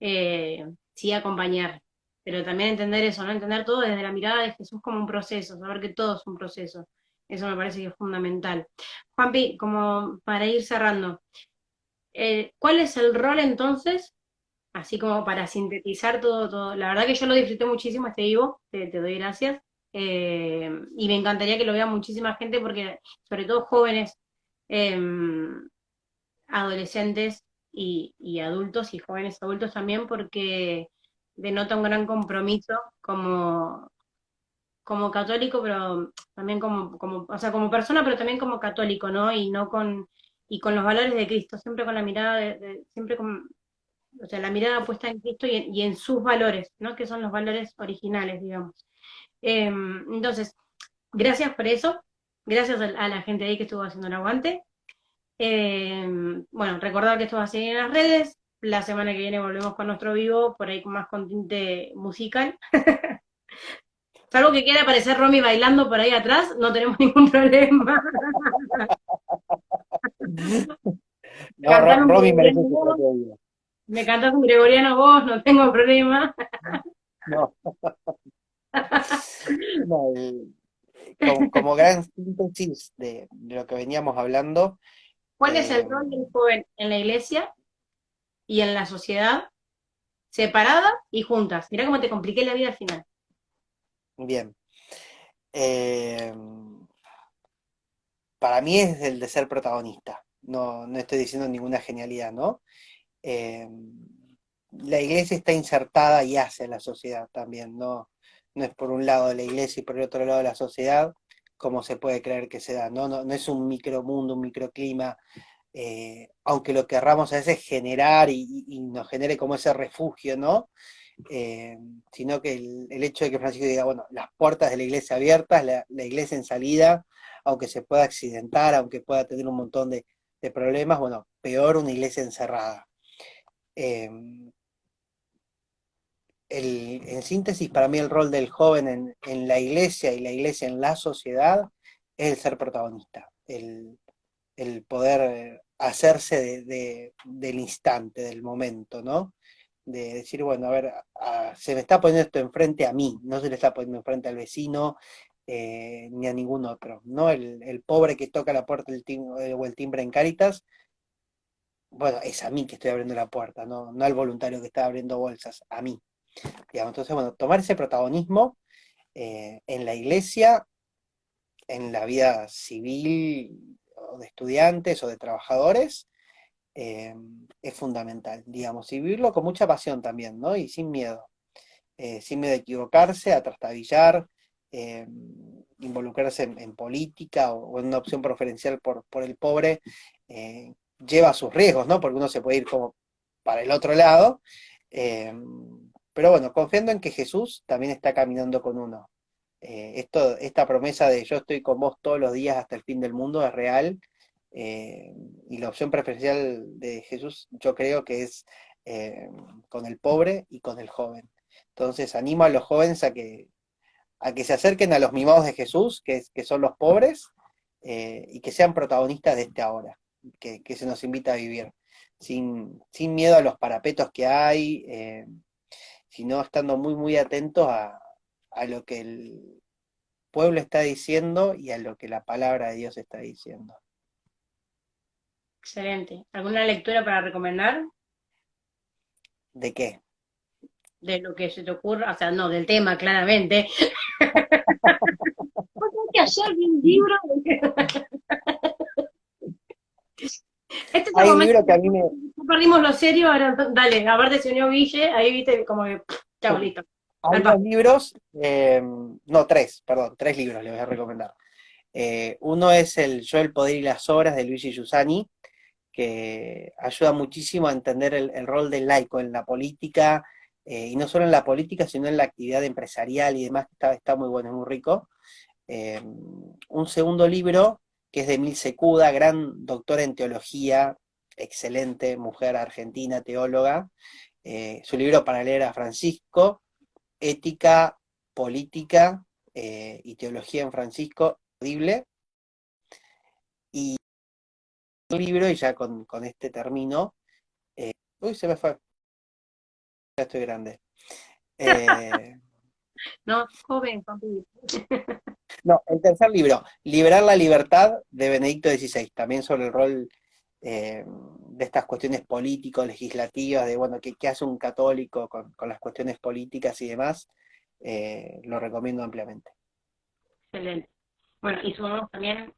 sí acompañar, pero también entender eso, ¿no? Entender todo desde la mirada de Jesús como un proceso, saber que todo es un proceso. Eso me parece que es fundamental. Juanpi, como para ir cerrando, ¿cuál es el rol entonces? Así como para sintetizar todo. La verdad que yo lo disfruté muchísimo este vivo, te doy gracias. Y me encantaría que lo vea muchísima gente porque, sobre todo jóvenes, eh, adolescentes y adultos y jóvenes adultos también, porque denota un gran compromiso como católico, pero también o sea, como persona, pero también como católico, ¿no? Y con los valores de Cristo, siempre con la mirada siempre con, o sea, la mirada puesta en Cristo y en sus valores, ¿no? Que son los valores originales, digamos. Entonces, gracias por eso, gracias a la gente ahí que estuvo haciendo el aguante. Bueno, recordar que esto va a seguir en las redes. La semana que viene volvemos con nuestro vivo, por ahí con más con tinte musical. Salvo que quiera aparecer Romy bailando por ahí atrás, no tenemos ningún problema. No, Cantar un Romy merece gregoriano su vos, propio día. me cantas un gregoriano vos, no tengo problema. No, no, como gran síntesis de lo que veníamos hablando, ¿Cuál es el eh, rol del joven en la iglesia y en la sociedad, separadas y juntas? Mirá cómo te compliqué la vida al final. bien. Eh, para mí es el de ser protagonista. No, no estoy diciendo ninguna genialidad, ¿no? Eh, la iglesia está insertada y hace la sociedad también, ¿no? No es por un lado de la iglesia y por el otro lado de la sociedad, como se puede creer que se da, ¿no? No, no es un micromundo, un microclima, aunque lo querramos a veces generar y nos genere como ese refugio, ¿no? Eh, Sino que el hecho de que Francisco diga, bueno, las puertas de la iglesia abiertas, la iglesia en salida, aunque se pueda accidentar, aunque pueda tener un montón de problemas, bueno, peor una iglesia encerrada. Eh, en síntesis, para mí el rol del joven en la iglesia y la iglesia en la sociedad es el ser protagonista, el poder hacerse del instante, del momento, ¿no? De decir, bueno, a ver, se me está poniendo esto enfrente a mí, no se le está poniendo enfrente al vecino ni a ningún otro, ¿no? El pobre que toca la puerta o el timbre en Cáritas, bueno, es a mí que estoy abriendo la puerta, no, no al voluntario que está abriendo bolsas, a mí. Digamos. Entonces, bueno, tomar ese protagonismo en la iglesia, en la vida civil, o de estudiantes o de trabajadores, eh, es fundamental, digamos, y vivirlo con mucha pasión también, ¿no? Y sin miedo a equivocarse, a trastabillar, eh, involucrarse en política o en una opción preferencial por el pobre, lleva sus riesgos, ¿no? Porque uno se puede ir como para el otro lado, eh, pero bueno, confiando en que Jesús también está caminando con uno. Esta promesa de yo estoy con vos todos los días hasta el fin del mundo es real, eh, y la opción preferencial de Jesús yo creo que es eh, con el pobre y con el joven. Entonces animo a los jóvenes a que se acerquen a los mimados de Jesús, que son los pobres, y que sean protagonistas de este ahora, que se nos invita a vivir, sin miedo a los parapetos que hay, sino estando muy, muy atentos a lo que el pueblo está diciendo y a lo que la palabra de Dios está diciendo. Excelente. ¿Alguna lectura para recomendar? ¿De qué? De lo que se te ocurra, o sea, no, del tema, claramente. Que ayer vi un libro. Este es el Hay un momento libro que que a mí me... no perdimos lo serio, ahora dale, aparte se unió Guille, ahí viste como que, chao, listo. Hay Al dos paso. libros, no, tres, perdón, tres libros les voy a recomendar. Uno es Yo, el poder y las obras de Luigi Giussani, que ayuda muchísimo a entender el rol del laico en la política, y no solo en la política, sino en la actividad empresarial y demás, que está muy bueno, es muy rico. Un segundo libro, que es de Emil Secuda, gran doctora en teología, excelente mujer argentina, teóloga. Su libro para leer a Francisco, Ética, Política y Teología en Francisco, audible. Y un libro, y ya con este termino, uy, se me fue, ya estoy grande. Eh, No, joven, papi. no, el tercer libro, Liberar la libertad, de Benedicto XVI, también sobre el rol de estas cuestiones político-legislativas, de bueno, qué hace un católico con las cuestiones políticas y demás, lo recomiendo ampliamente. Excelente. Bueno, y sumamos también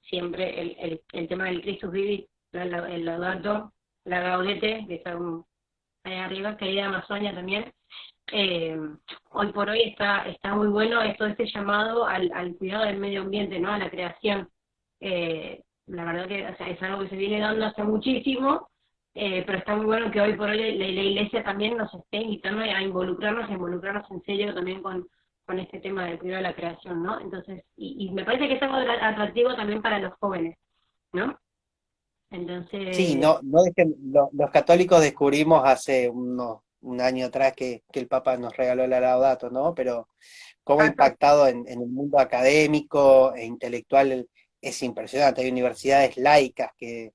siempre el tema del Christus Vivit, el Laudato, la Gaudete, que está ahí arriba, querida Amazonia también. Eh, Hoy por hoy está muy bueno esto de este llamado al cuidado del medio ambiente, ¿no? A la creación. La verdad que, o sea, es algo que se viene dando hace muchísimo, pero está muy bueno que hoy por hoy la iglesia también nos esté invitando a involucrarnos en serio también con este tema del cuidado de la creación, ¿no? Entonces, y me parece que es algo atractivo también para los jóvenes, ¿no? Sí, Entonces, no, no es que los católicos descubrimos hace unos un año atrás que el Papa nos regaló la Laudato, ¿no? Pero cómo ha impactado en el mundo académico e intelectual es impresionante. Hay universidades laicas que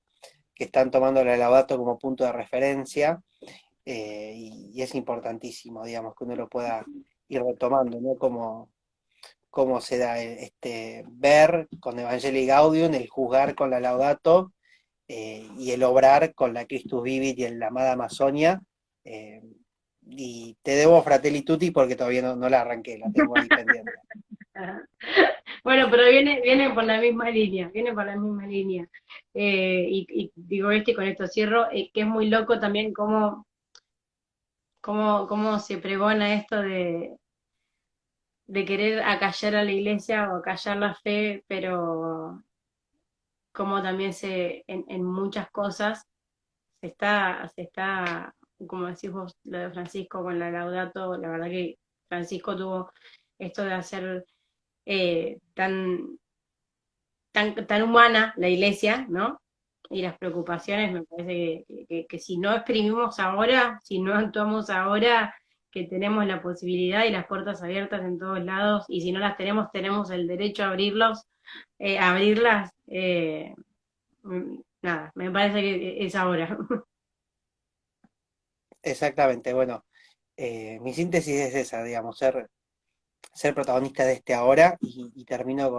están tomando la Laudato como punto de referencia, y es importantísimo, digamos, que uno lo pueda ir retomando, ¿no? Cómo se da ver con Evangelii Gaudium, el juzgar con la Laudato, y el obrar con la Christus Vivit y el la Amada Amazonia. eh, y te debo Fratelli Tutti porque todavía no la arranqué, la tengo ahí pendiente. Bueno, pero viene por la misma línea, viene por la misma línea. Y digo esto y con esto cierro, que es muy loco también cómo se pregona esto de querer acallar a la iglesia o acallar la fe, pero como también en muchas cosas se está, como decís vos, lo de Francisco con la Laudato, la verdad que Francisco tuvo esto de hacer tan humana la iglesia, ¿no? Y las preocupaciones, me parece que si no exprimimos ahora, si no actuamos ahora, que tenemos la posibilidad y las puertas abiertas en todos lados, y si no las tenemos, tenemos el derecho a abrirlas, nada, me parece que es ahora. Exactamente, bueno, mi síntesis es esa, digamos, ser protagonista de este ahora, y termino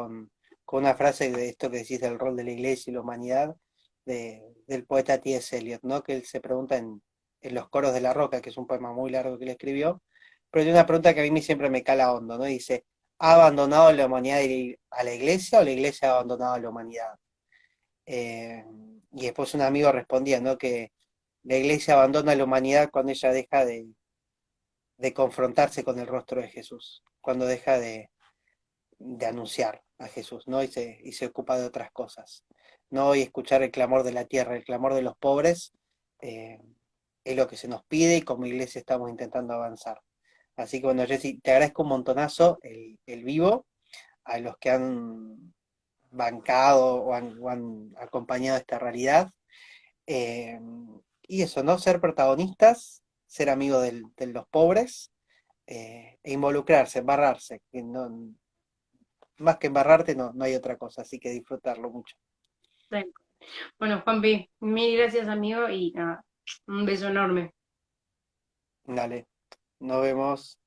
con una frase de esto que decís del rol de la iglesia y la humanidad, del poeta T.S. Eliot, ¿no? Que él se pregunta en Los coros de la roca, que es un poema muy largo que él escribió, pero tiene una pregunta que a mí siempre me cala hondo, ¿no? Dice, ¿ha abandonado la humanidad a la iglesia o la iglesia ha abandonado a la humanidad? Eh, y después un amigo respondía, ¿no? Que la iglesia abandona a la humanidad cuando ella deja de confrontarse con el rostro de Jesús, cuando deja de anunciar a Jesús, ¿no? Y se ocupa de otras cosas, ¿no? Y escuchar el clamor de la tierra, el clamor de los pobres, eh, es lo que se nos pide, y como iglesia estamos intentando avanzar. Así que bueno, Jessy, te agradezco un montonazo el vivo, a los que han bancado o han acompañado esta realidad. Eh, y eso, ¿no? Ser protagonistas, ser amigo de los pobres, e involucrarse, embarrarse. Que más que embarrarte, no hay otra cosa, así que disfrutarlo mucho. Bueno, Juanpi, mil gracias, amigo, y nada, un beso enorme. Dale, nos vemos.